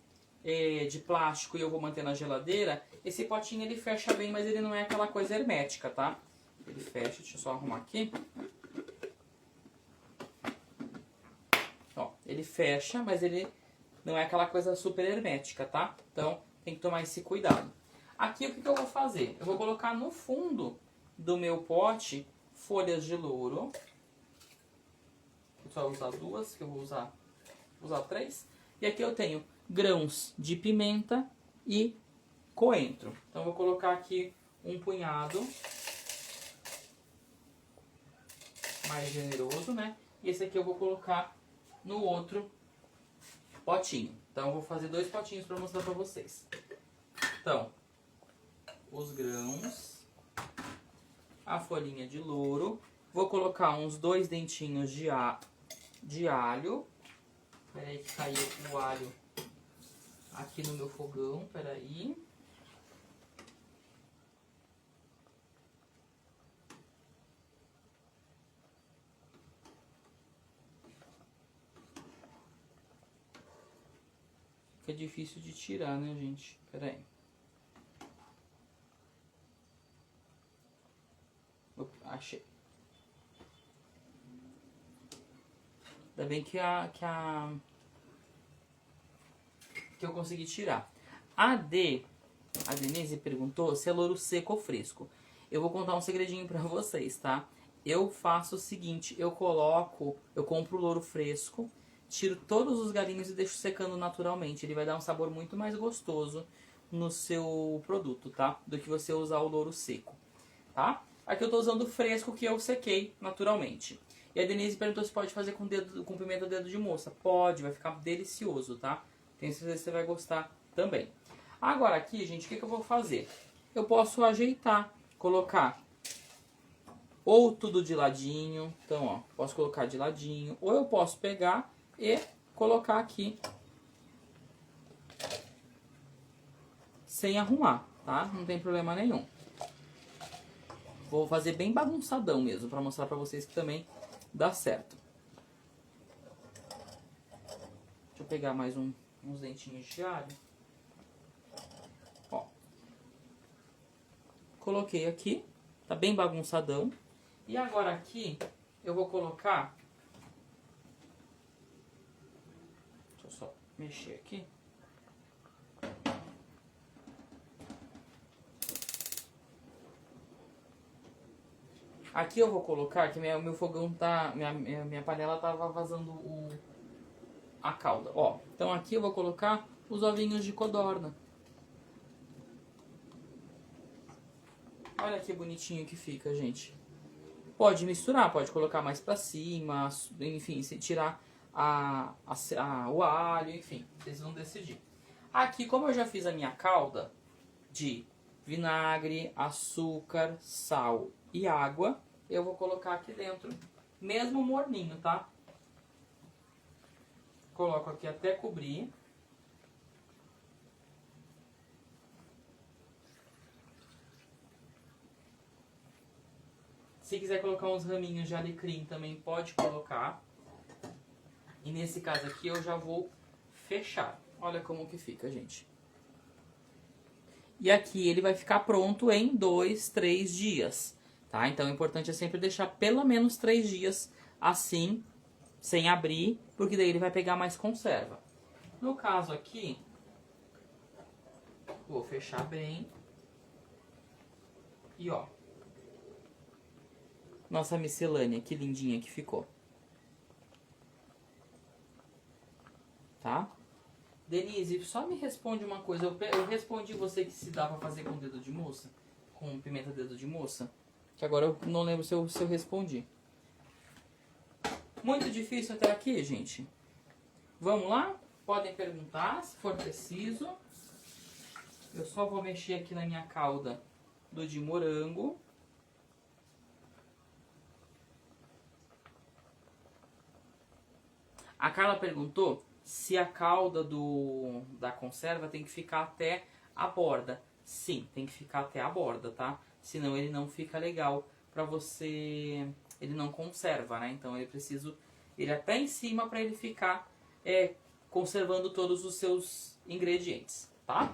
[SPEAKER 1] de plástico e eu vou manter na geladeira, esse potinho ele fecha bem, mas ele não é aquela coisa hermética, tá? Ele fecha, deixa eu só arrumar aqui. Ó, ele fecha, mas ele não é aquela coisa super hermética, tá? Então, tem que tomar esse cuidado. Aqui, o que eu vou fazer? Eu vou colocar no fundo do meu pote folhas de louro. Vou só usar duas, que eu vou usar 3. E aqui eu tenho grãos de pimenta e coentro. Então, eu vou colocar aqui um punhado mais generoso, né? E esse aqui eu vou colocar no outro potinho. Então, eu vou fazer 2 potinhos para mostrar para vocês. Então, os grãos, a folhinha de louro, vou colocar uns 2 dentinhos de alho. Peraí que caiu o alho aqui no meu fogão, peraí. Fica difícil de tirar, né, gente? Peraí. Achei. Ainda bem que eu consegui tirar. A Denise perguntou se é louro seco ou fresco. Eu vou contar um segredinho pra vocês, tá? Eu faço o seguinte, eu compro o louro fresco, tiro todos os galinhos e deixo secando naturalmente. Ele vai dar um sabor muito mais gostoso no seu produto, tá? Do que você usar o louro seco, tá? Aqui eu tô usando o fresco que eu sequei naturalmente. E a Denise perguntou se pode fazer com pimenta dedo de moça. Pode, vai ficar delicioso, tá? Tenho certeza que você vai gostar também. Agora aqui, gente, o que eu vou fazer? Eu posso ajeitar, colocar ou tudo de ladinho. Então, ó, posso colocar de ladinho. Ou eu posso pegar e colocar aqui sem arrumar, tá? Não tem problema nenhum. Vou fazer bem bagunçadão mesmo, pra mostrar pra vocês que também dá certo. Deixa eu pegar mais uns dentinhos de alho. Ó. Coloquei aqui, tá bem bagunçadão. E agora aqui, eu vou colocar... Deixa eu só mexer aqui. Aqui eu vou colocar, que meu fogão tá... Minha panela tava vazando a calda. Ó, então aqui eu vou colocar os ovinhos de codorna. Olha que bonitinho que fica, gente. Pode misturar, pode colocar mais pra cima, enfim, se tirar o alho, enfim, vocês vão decidir. Aqui, como eu já fiz a minha calda de vinagre, açúcar, sal e água, eu vou colocar aqui dentro, mesmo morninho, tá? Coloco aqui até cobrir. Se quiser colocar uns raminhos de alecrim também pode colocar. E nesse caso aqui eu já vou fechar. Olha como que fica, gente. E aqui ele vai ficar pronto em 2, 3 dias, tá? Então o importante é sempre deixar pelo menos 3 dias assim, sem abrir, porque daí ele vai pegar mais conserva. No caso aqui, vou fechar bem. E ó, nossa miscelânea, que lindinha que ficou. Tá? Denise, só me responde uma coisa. Eu respondi você que se dá pra fazer com dedo de moça? Com pimenta dedo de moça? Que agora eu não lembro se eu respondi. Muito difícil até aqui, gente? Vamos lá? Podem perguntar se for preciso. Eu só vou mexer aqui na minha calda do de morango. A Carla perguntou se a calda da conserva tem que ficar até a borda. Sim, tem que ficar até a borda, tá? Senão ele não fica legal pra você... Ele não conserva, né? Então ele até em cima pra ele ficar conservando todos os seus ingredientes, tá?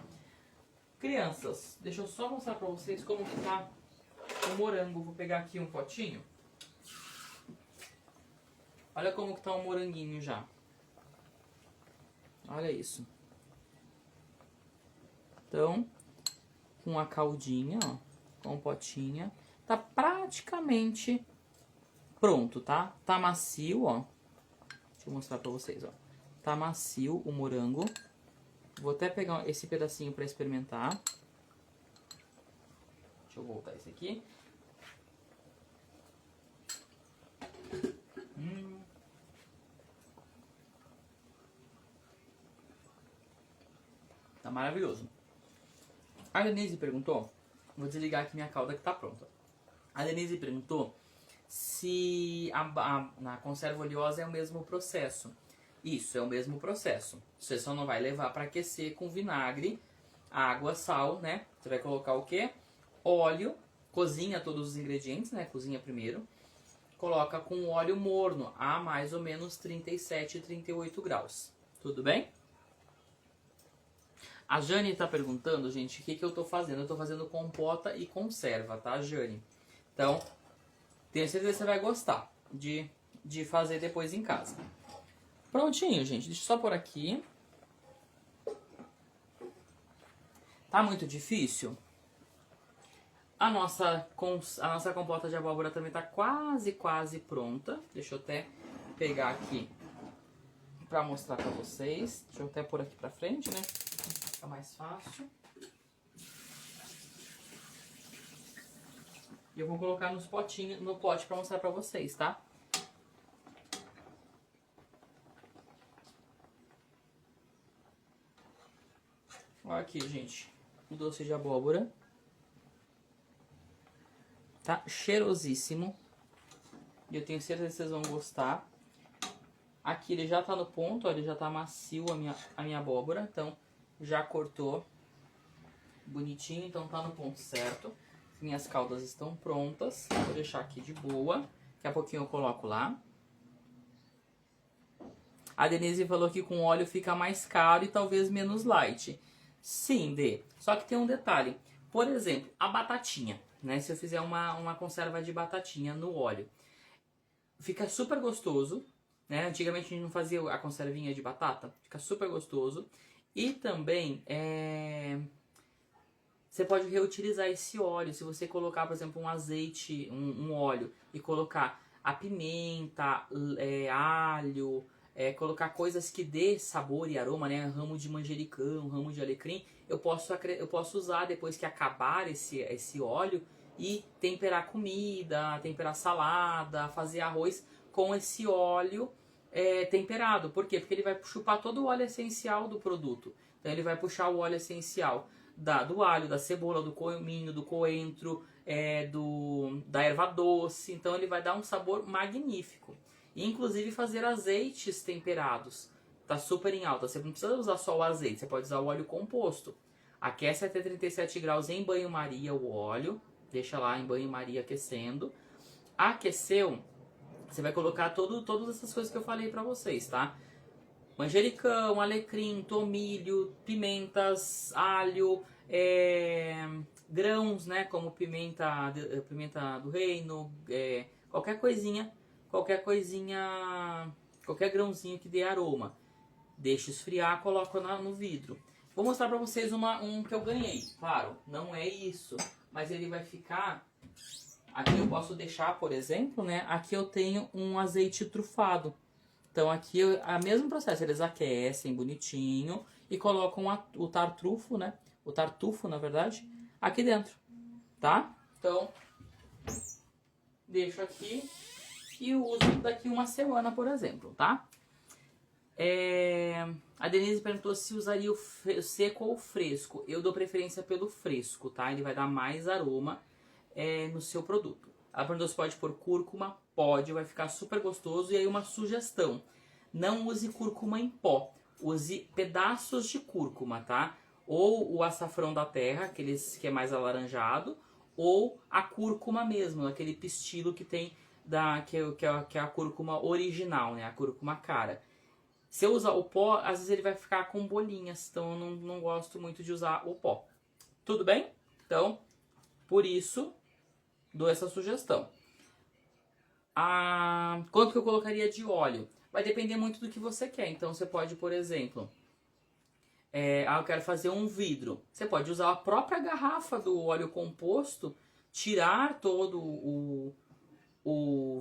[SPEAKER 1] Crianças, deixa eu só mostrar pra vocês como que tá o morango. Vou pegar aqui um potinho. Olha como que tá o moranguinho já. Olha isso. Então, com a caldinha, ó, com potinha, tá praticamente pronto, tá? Tá macio, ó. Deixa eu mostrar pra vocês, ó. Tá macio o morango. Vou até pegar esse pedacinho pra experimentar. Deixa eu voltar esse aqui. Tá maravilhoso. A Denise perguntou, vou desligar aqui minha calda que tá pronta. A Denise perguntou se na conserva oleosa é o mesmo processo. Isso, é o mesmo processo. Você só não vai levar para aquecer com vinagre, água, sal, né? Você vai colocar o quê? Óleo, cozinha todos os ingredientes, né? Cozinha primeiro. Coloca com óleo morno a mais ou menos 37, 38 graus. Tudo bem? A Jane tá perguntando, gente, o que eu tô fazendo? Eu tô fazendo compota e conserva, tá, Jane? Então, tenho certeza que você vai gostar de fazer depois em casa. Prontinho, gente. Deixa eu só pôr aqui. Tá muito difícil? A nossa compota de abóbora também tá quase pronta. Deixa eu até pegar aqui pra mostrar pra vocês. Deixa eu até pôr aqui pra frente, né? Fica mais fácil. E eu vou colocar no pote pra mostrar pra vocês, tá? Olha aqui, gente, o doce de abóbora. Tá cheirosíssimo. E eu tenho certeza que vocês vão gostar. Aqui ele já tá no ponto, ó, ele já tá macio a minha abóbora. Então, já cortou bonitinho, então tá no ponto certo. Minhas caldas estão prontas. Vou deixar aqui de boa. Daqui a pouquinho eu coloco lá. A Denise falou que com óleo fica mais caro e talvez menos light. Sim, Dê. Só que tem um detalhe. Por exemplo, a batatinha, né? Se eu fizer uma conserva de batatinha no óleo, fica super gostoso, né? Antigamente a gente não fazia a conservinha de batata. Fica super gostoso. E também, você pode reutilizar esse óleo. Se você colocar, por exemplo, um azeite, um óleo, e colocar a pimenta, alho... colocar coisas que dê sabor e aroma, né? Ramo de manjericão, ramo de alecrim. Eu posso usar depois que acabar esse óleo e temperar comida, temperar salada, fazer arroz com esse óleo temperado. Por quê? Porque ele vai chupar todo o óleo essencial do produto. Então ele vai puxar o óleo essencial do alho, da cebola, do cominho, do coentro, da erva doce. Então ele vai dar um sabor magnífico. E inclusive fazer azeites temperados. Tá super em alta. Você não precisa usar só o azeite, você pode usar o óleo composto. Aquece até 37 graus em banho-maria o óleo. Deixa lá em banho-maria aquecendo. Aqueceu, você vai colocar todas essas coisas que eu falei pra vocês, tá? Manjericão, alecrim, tomilho, pimentas, alho, grãos, né? Como pimenta do reino, qualquer coisinha, qualquer grãozinho que dê aroma. Deixa esfriar, coloca no vidro. Vou mostrar pra vocês um que eu ganhei. Claro, não é isso, mas ele vai ficar... Aqui eu posso deixar, por exemplo, né? Aqui eu tenho um azeite trufado. Então aqui é o mesmo processo, eles aquecem bonitinho e colocam o tartufo, né? O tartufo, na verdade, aqui dentro, tá? Então, deixo aqui e uso daqui uma semana, por exemplo, tá? A Denise perguntou se usaria o seco ou o fresco. Eu dou preferência pelo fresco, tá? Ele vai dar mais aroma no seu produto. Ela perguntou se pode pôr cúrcuma. Pode, vai ficar super gostoso. E aí uma sugestão, não use cúrcuma em pó, use pedaços de cúrcuma, tá? Ou o açafrão da terra, aqueles que é mais alaranjado, ou a cúrcuma mesmo, aquele pistilo que tem, que é a cúrcuma original, né? A cúrcuma cara. Se eu usar o pó, às vezes ele vai ficar com bolinhas, então eu não gosto muito de usar o pó. Tudo bem? Então, por isso, dou essa sugestão. Quanto que eu colocaria de óleo? Vai depender muito do que você quer. Então você pode, por exemplo, eu quero fazer um vidro. Você pode usar a própria garrafa do óleo composto, tirar todo o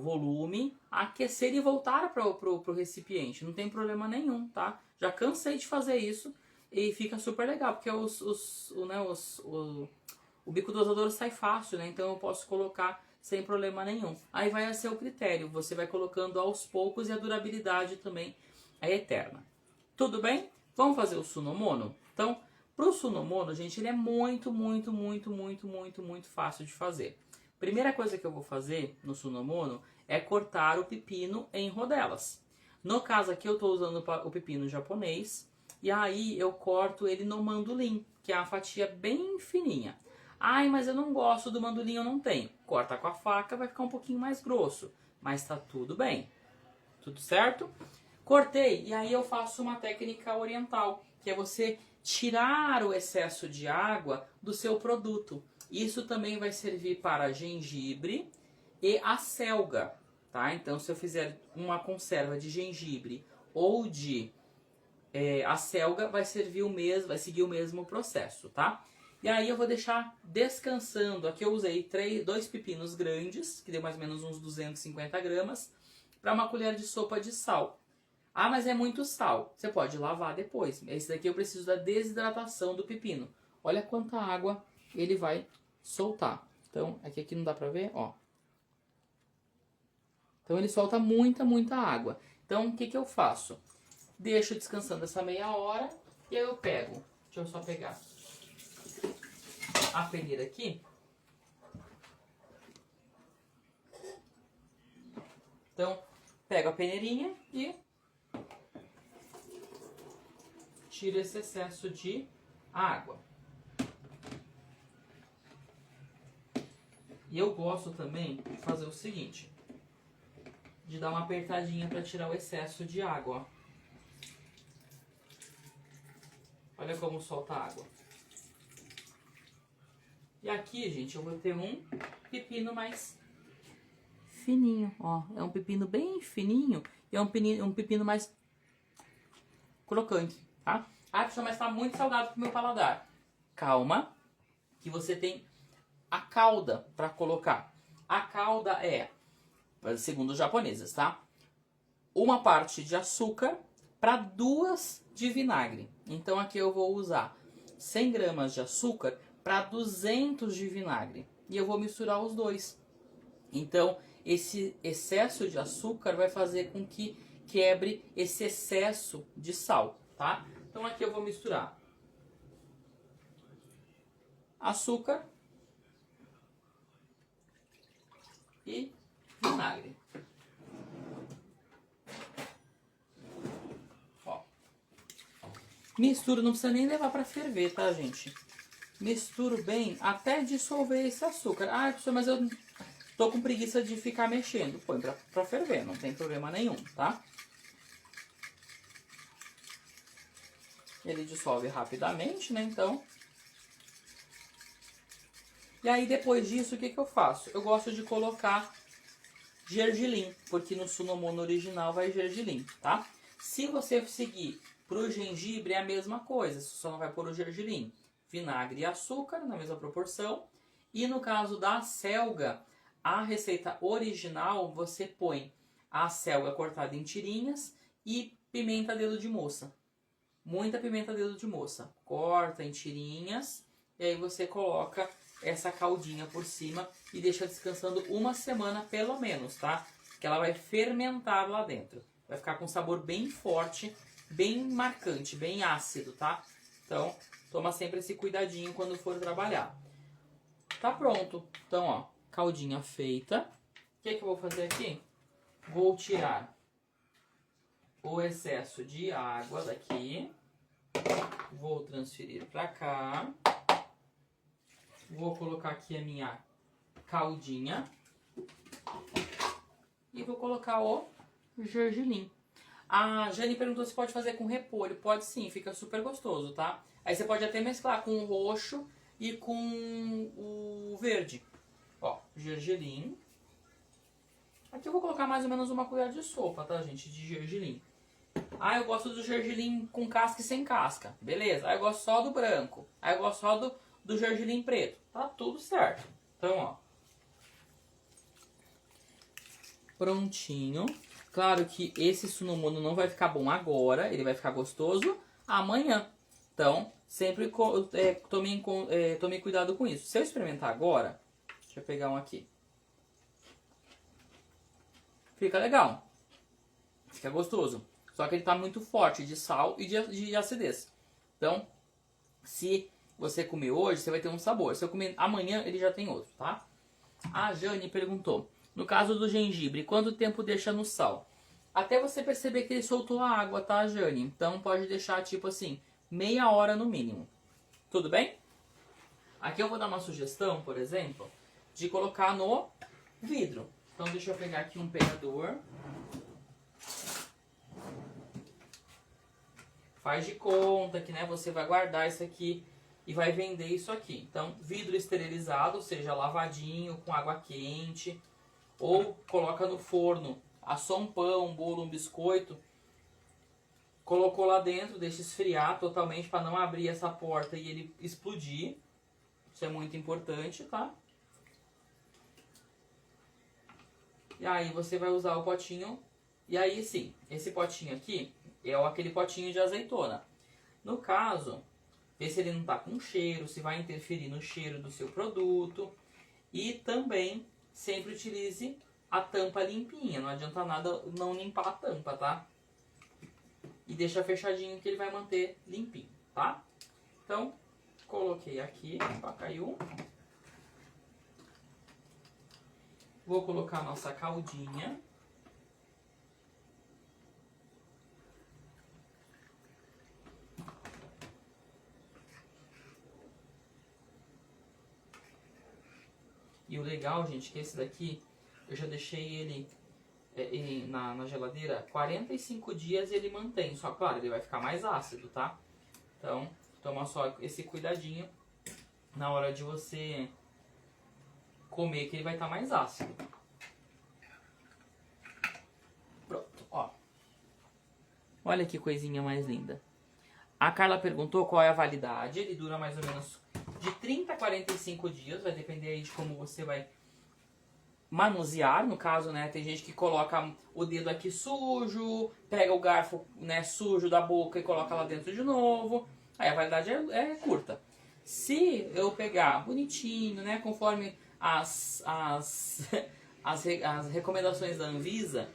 [SPEAKER 1] volume, aquecer e voltar para o recipiente. Não tem problema nenhum, tá? Já cansei de fazer isso e fica super legal, porque o bico dosador sai fácil, né? Então eu posso colocar sem problema nenhum. Aí vai a seu critério, você vai colocando aos poucos e a durabilidade também é eterna. Tudo bem? Vamos fazer o Sunomono? Então, pro Sunomono, gente, ele é muito, muito, muito, muito, muito, muito fácil de fazer. Primeira coisa que eu vou fazer no Sunomono é cortar o pepino em rodelas. No caso aqui eu estou usando o pepino japonês e aí eu corto ele no mandolim, que é uma fatia bem fininha. Ai, mas eu não gosto do mandolim, eu não tenho. Corta com a faca, vai ficar um pouquinho mais grosso, mas tá tudo bem. Tudo certo? Cortei e aí eu faço uma técnica oriental, que é você tirar o excesso de água do seu produto. Isso também vai servir para gengibre e acelga, tá? Então, se eu fizer uma conserva de gengibre ou de acelga, vai seguir o mesmo processo, tá? E aí eu vou deixar descansando. Aqui eu usei 2 pepinos grandes, que deu mais ou menos uns 250 gramas, para uma colher de sopa de sal. Ah, mas é muito sal. Você pode lavar depois. Esse daqui eu preciso da desidratação do pepino. Olha quanta água ele vai soltar. Então, aqui não dá pra ver, ó. Então ele solta muita, muita água. Então, o que que eu faço? Deixo descansando essa meia hora e aí eu pego. Deixa eu só pegar a peneira aqui. Então, pego a peneirinha e tiro esse excesso de água. E eu gosto também de fazer o seguinte, de dar uma apertadinha para tirar o excesso de água, ó. Olha como solta a água. E aqui, gente, eu vou ter um pepino mais fininho, ó. É um pepino bem fininho e é um pepino mais crocante, tá? Ah, pessoal, mas tá muito salgado pro meu paladar. Calma, que você tem a calda para colocar. A calda é, segundo os japoneses, tá? Uma parte de açúcar para 2 de vinagre. Então aqui eu vou usar 100 gramas de açúcar para 200 de vinagre. E eu vou misturar os dois. Então esse excesso de açúcar vai fazer com que quebre esse excesso de sal, tá? Então aqui eu vou misturar açúcar e vinagre. Ó. Misturo, não precisa nem levar para ferver, tá, gente? Misturo bem até dissolver esse açúcar. Ah, professor, mas eu Tô com preguiça de ficar mexendo. Põe pra ferver, não tem problema nenhum, tá? Ele dissolve rapidamente, né? Então... E aí, depois disso, o que eu faço? Eu gosto de colocar gergelim, porque no Sunomono original vai gergelim, tá? Se você seguir pro gengibre, é a mesma coisa, você só não vai pôr o gergelim. Vinagre e açúcar, na mesma proporção. E no caso da selga, a receita original, você põe a selga cortada em tirinhas e pimenta dedo de moça. Muita pimenta dedo de moça. Corta em tirinhas e aí você coloca essa caldinha por cima e deixa descansando uma semana pelo menos, tá? Que ela vai fermentar lá dentro. Vai ficar com um sabor bem forte, bem marcante, bem ácido, tá? Então, toma sempre esse cuidadinho quando for trabalhar. Tá pronto. Então, ó, caldinha feita. O que eu vou fazer aqui? Vou tirar o excesso de água daqui. Vou transferir pra cá. Vou colocar aqui a minha caldinha. E vou colocar o gergelim. A Jane perguntou se pode fazer com repolho. Pode sim, fica super gostoso, tá? Aí você pode até mesclar com o roxo e com o verde. Ó, gergelim. Aqui eu vou colocar mais ou menos uma colher de sopa, tá, gente? De gergelim. Ah, eu gosto do gergelim com casca e sem casca. Beleza. Ah, eu gosto só do branco. Ah, eu gosto só do gergelim preto. Tá tudo certo. Então, ó. Prontinho. Claro que esse Sunomono não vai ficar bom agora. Ele vai ficar gostoso amanhã. Então, sempre tome cuidado com isso. Se eu experimentar agora... Deixa eu pegar um aqui. Fica legal. Fica gostoso. Só que ele tá muito forte de sal e de acidez. Então, se você comer hoje, você vai ter um sabor. Se eu comer amanhã, ele já tem outro, tá? A Jane perguntou, no caso do gengibre, quanto tempo deixa no sal? Até você perceber que ele soltou a água, tá, Jane? Então pode deixar, tipo assim, meia hora no mínimo. Tudo bem? Aqui eu vou dar uma sugestão, por exemplo, de colocar no vidro. Então deixa eu pegar aqui um pegador. Faz de conta que, né, você vai guardar isso aqui e vai vender isso aqui. Então, vidro esterilizado, ou seja, lavadinho, com água quente. Ou coloca no forno, assou um pão, um bolo, um biscoito. Colocou lá dentro, deixa esfriar totalmente para não abrir essa porta e ele explodir. Isso é muito importante, tá? E aí você vai usar o potinho. E aí sim, esse potinho aqui é aquele potinho de azeitona. No caso, vê se ele não tá com cheiro, se vai interferir no cheiro do seu produto. E também sempre utilize a tampa limpinha. Não adianta nada não limpar a tampa, tá? E deixa fechadinho que ele vai manter limpinho, tá? Então, coloquei aqui, ó, caiu. Vou colocar a nossa caldinha. E o legal, gente, que esse daqui, eu já deixei ele na geladeira 45 dias e ele mantém. Só, claro, ele vai ficar mais ácido, tá? Então, toma só esse cuidadinho na hora de você comer, que ele vai estar mais ácido. Pronto, ó. Olha que coisinha mais linda. A Carla perguntou qual é a validade. Ele dura mais ou menos de 30 a 45 dias. Vai depender aí de como você vai manusear. No caso, né, tem gente que coloca o dedo aqui sujo, pega o garfo, né, sujo da boca e coloca lá dentro de novo. Aí a validade é curta. Se eu pegar bonitinho, né, conforme as recomendações da Anvisa,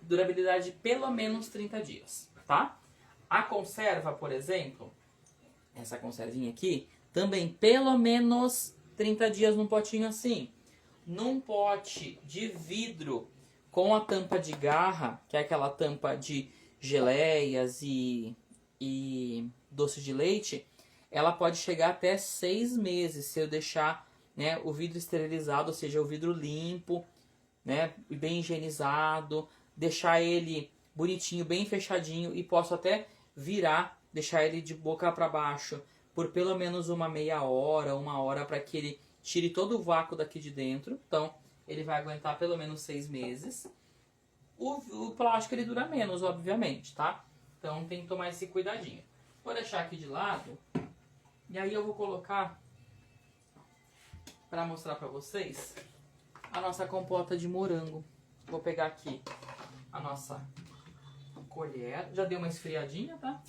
[SPEAKER 1] durabilidade de pelo menos 30 dias, tá? A conserva, por exemplo, essa conservinha aqui, também pelo menos 30 dias num potinho assim. Num pote de vidro com a tampa de garra, que é aquela tampa de geleias e doce de leite, ela pode chegar até 6 meses se eu deixar né, o vidro esterilizado, ou seja, o vidro limpo, né, bem higienizado, deixar ele bonitinho, bem fechadinho e posso até virar, deixar ele de boca para baixo por pelo menos uma meia hora, uma hora, para que ele tire todo o vácuo daqui de dentro. Então, ele vai aguentar pelo menos 6 meses. O plástico ele dura menos, obviamente, tá? Então tem que tomar esse cuidadinho. Vou deixar aqui de lado. E aí eu vou colocar, para mostrar para vocês, a nossa compota de morango. Vou pegar aqui a nossa colher. Já deu uma esfriadinha, tá?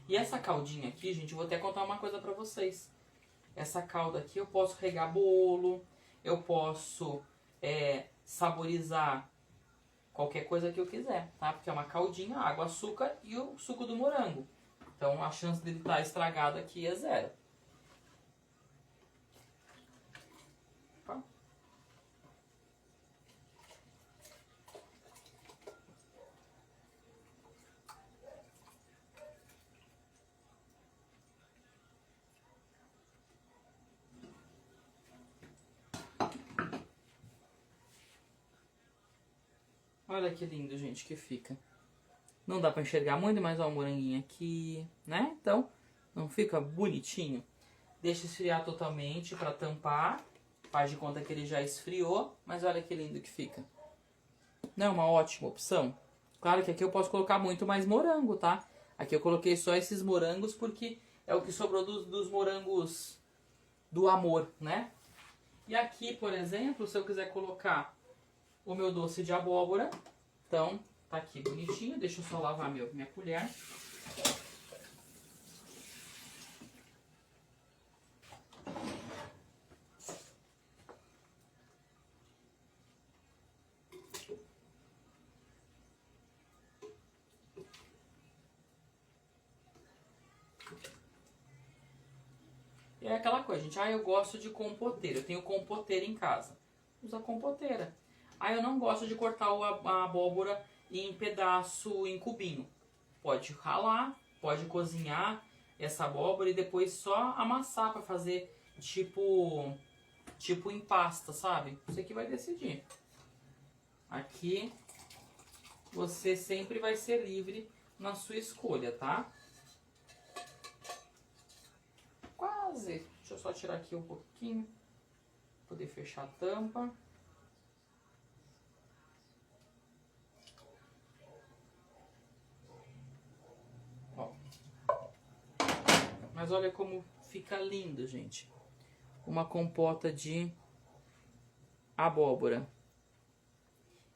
[SPEAKER 1] E essa caldinha aqui, gente, eu vou até contar uma coisa pra vocês. Essa calda aqui eu posso regar bolo, eu posso saborizar qualquer coisa que eu quiser, tá? Porque é uma caldinha, água, açúcar e o suco do morango. Então a chance dele estar estragado aqui é zero. Tá? Olha que lindo, gente, que fica. Não dá pra enxergar muito, mas ó, o moranguinho aqui, né? Então, não fica bonitinho? Deixa esfriar totalmente pra tampar. Faz de conta que ele já esfriou, mas olha que lindo que fica. Não é uma ótima opção? Claro que aqui eu posso colocar muito mais morango, tá? Aqui eu coloquei só esses morangos porque é o que sobrou dos morangos do amor, né? E aqui, por exemplo, se eu quiser colocar o meu doce de abóbora, então tá aqui bonitinho. Deixa eu só lavar minha colher. E é aquela coisa, gente. Ah, eu gosto de compoteira. Eu tenho compoteira em casa. Usa compoteira. Ah, eu não gosto de cortar a abóbora em pedaço, em cubinho. Pode ralar, pode cozinhar essa abóbora e depois só amassar para fazer tipo em pasta, sabe? Você que vai decidir. Aqui você sempre vai ser livre na sua escolha, tá? Quase. Deixa eu só tirar aqui um pouquinho. Poder fechar a tampa. Ó. Mas olha como fica lindo, gente. Uma compota de abóbora.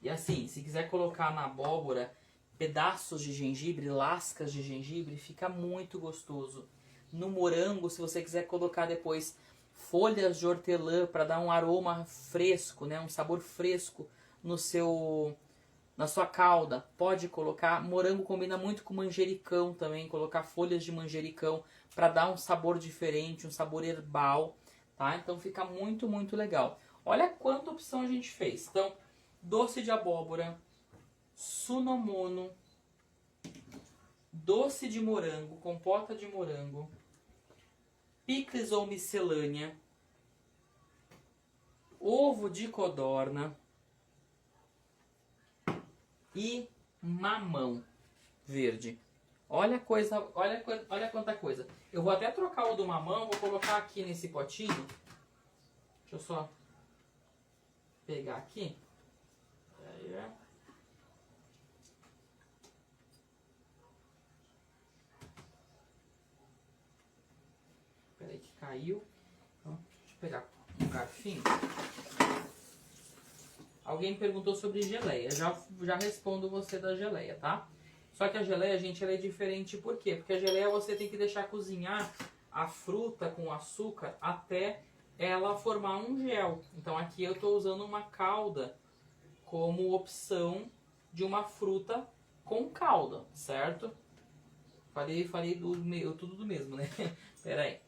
[SPEAKER 1] E assim, se quiser colocar na abóbora pedaços de gengibre, lascas de gengibre, fica muito gostoso. No morango, se você quiser colocar depois folhas de hortelã para dar um aroma fresco, né, um sabor fresco na sua calda, pode colocar. Morango combina muito com manjericão também, colocar folhas de manjericão para dar um sabor diferente, um sabor herbal, tá? Então fica muito, muito legal. Olha quanta opção a gente fez. Então, doce de abóbora, sunomono, doce de morango, compota de morango, picles ou miscelânea, ovo de codorna e mamão verde. Olha coisa, olha quanta coisa. Eu vou até trocar o do mamão, vou colocar aqui nesse potinho. Deixa eu só pegar aqui. Aí, peraí que caiu. Então, deixa eu pegar um garfinho. Alguém perguntou sobre geleia. Já respondo você da geleia, tá? Só que a geleia, gente, ela é diferente. Por quê? Porque a geleia você tem que deixar cozinhar a fruta com açúcar até ela formar um gel. Então aqui eu estou usando uma calda como opção de uma fruta com calda, certo? Falei tudo do mesmo, né? Pera aí.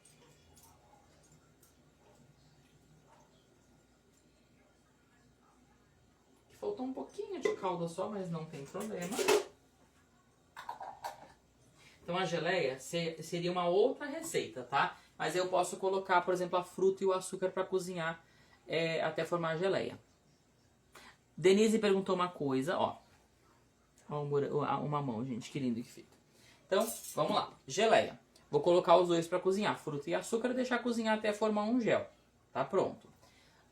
[SPEAKER 1] faltou um pouquinho de calda só, mas não tem problema. Então a geleia seria uma outra receita, tá? Mas eu posso colocar, por exemplo, a fruta e o açúcar para cozinhar até formar a geleia. Denise perguntou uma coisa, ó. O mamão, gente, que lindo que fica. Então, vamos lá. Geleia. Vou colocar os dois para cozinhar, fruta e açúcar, e deixar cozinhar até formar um gel. Tá pronto.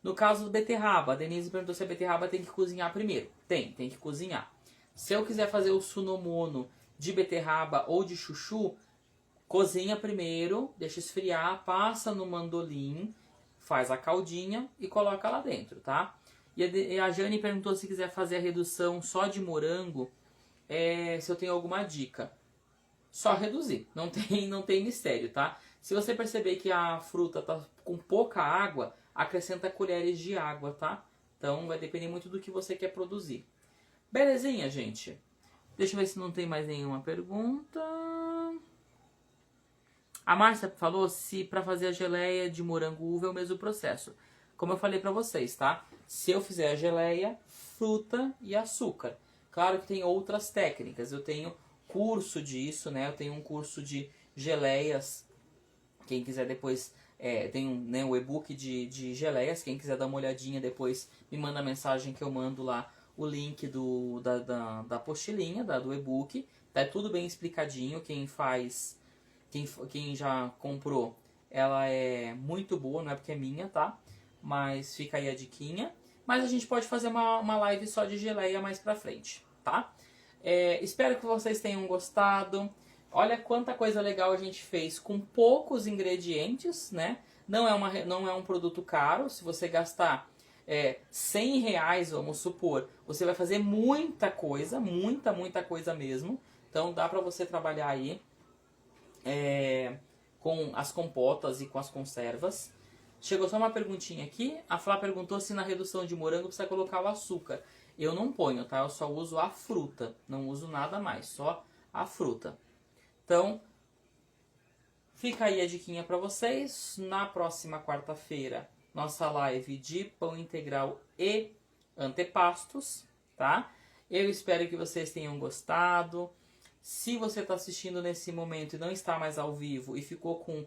[SPEAKER 1] No caso do beterraba, a Denise perguntou se a beterraba tem que cozinhar primeiro. Tem que cozinhar. Se eu quiser fazer o sunomono de beterraba ou de chuchu, cozinha primeiro, deixa esfriar, passa no mandolim, faz a caldinha e coloca lá dentro, tá? E a Jane perguntou se quiser fazer a redução só de morango, se eu tenho alguma dica. Só reduzir, não tem mistério, tá? Se você perceber que a fruta tá com pouca água, acrescenta colheres de água, tá? Então vai depender muito do que você quer produzir. Belezinha, gente? Deixa eu ver se não tem mais nenhuma pergunta. A Márcia falou se para fazer a geleia de morango uva é o mesmo processo. Como eu falei para vocês, tá? Se eu fizer a geleia, fruta e açúcar. Claro que tem outras técnicas. Eu tenho curso disso, né? Eu tenho um curso de geleias. Quem quiser depois... tem o e-book de geleias. Quem quiser dar uma olhadinha depois, me manda mensagem que eu mando lá o link da apostilinha, do e-book. Tá tudo bem explicadinho. Quem já comprou, ela é muito boa, não é porque é minha, tá? Mas fica aí a diquinha. Mas a gente pode fazer uma live só de geleia mais pra frente, tá? Espero que vocês tenham gostado. Olha quanta coisa legal a gente fez com poucos ingredientes, né? Não é um produto caro. Se você gastar R$100, vamos supor, você vai fazer muita coisa, muita coisa mesmo. Então dá pra você trabalhar aí com as compotas e com as conservas. Chegou só uma perguntinha aqui. A Flá perguntou se na redução de morango precisa colocar o açúcar. Eu não ponho, tá? Eu só uso a fruta. Não uso nada mais, só a fruta. Então, fica aí a diquinha pra vocês. Na próxima quarta-feira, nossa live de pão integral e antepastos, tá? Eu espero que vocês tenham gostado. Se você está assistindo nesse momento e não está mais ao vivo e ficou com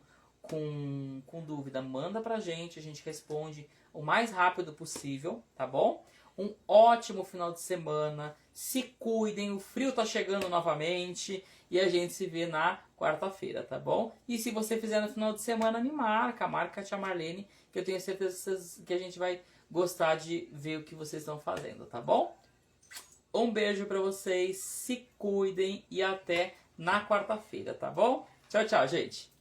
[SPEAKER 1] dúvida, manda pra gente. A gente responde o mais rápido possível, tá bom? Um ótimo final de semana. Se cuidem, o frio tá chegando novamente. E a gente se vê na quarta-feira, tá bom? E se você fizer no final de semana, marca a tia Marlene, que eu tenho certeza que a gente vai gostar de ver o que vocês estão fazendo, tá bom? Um beijo pra vocês, se cuidem e até na quarta-feira, tá bom? Tchau, tchau, gente!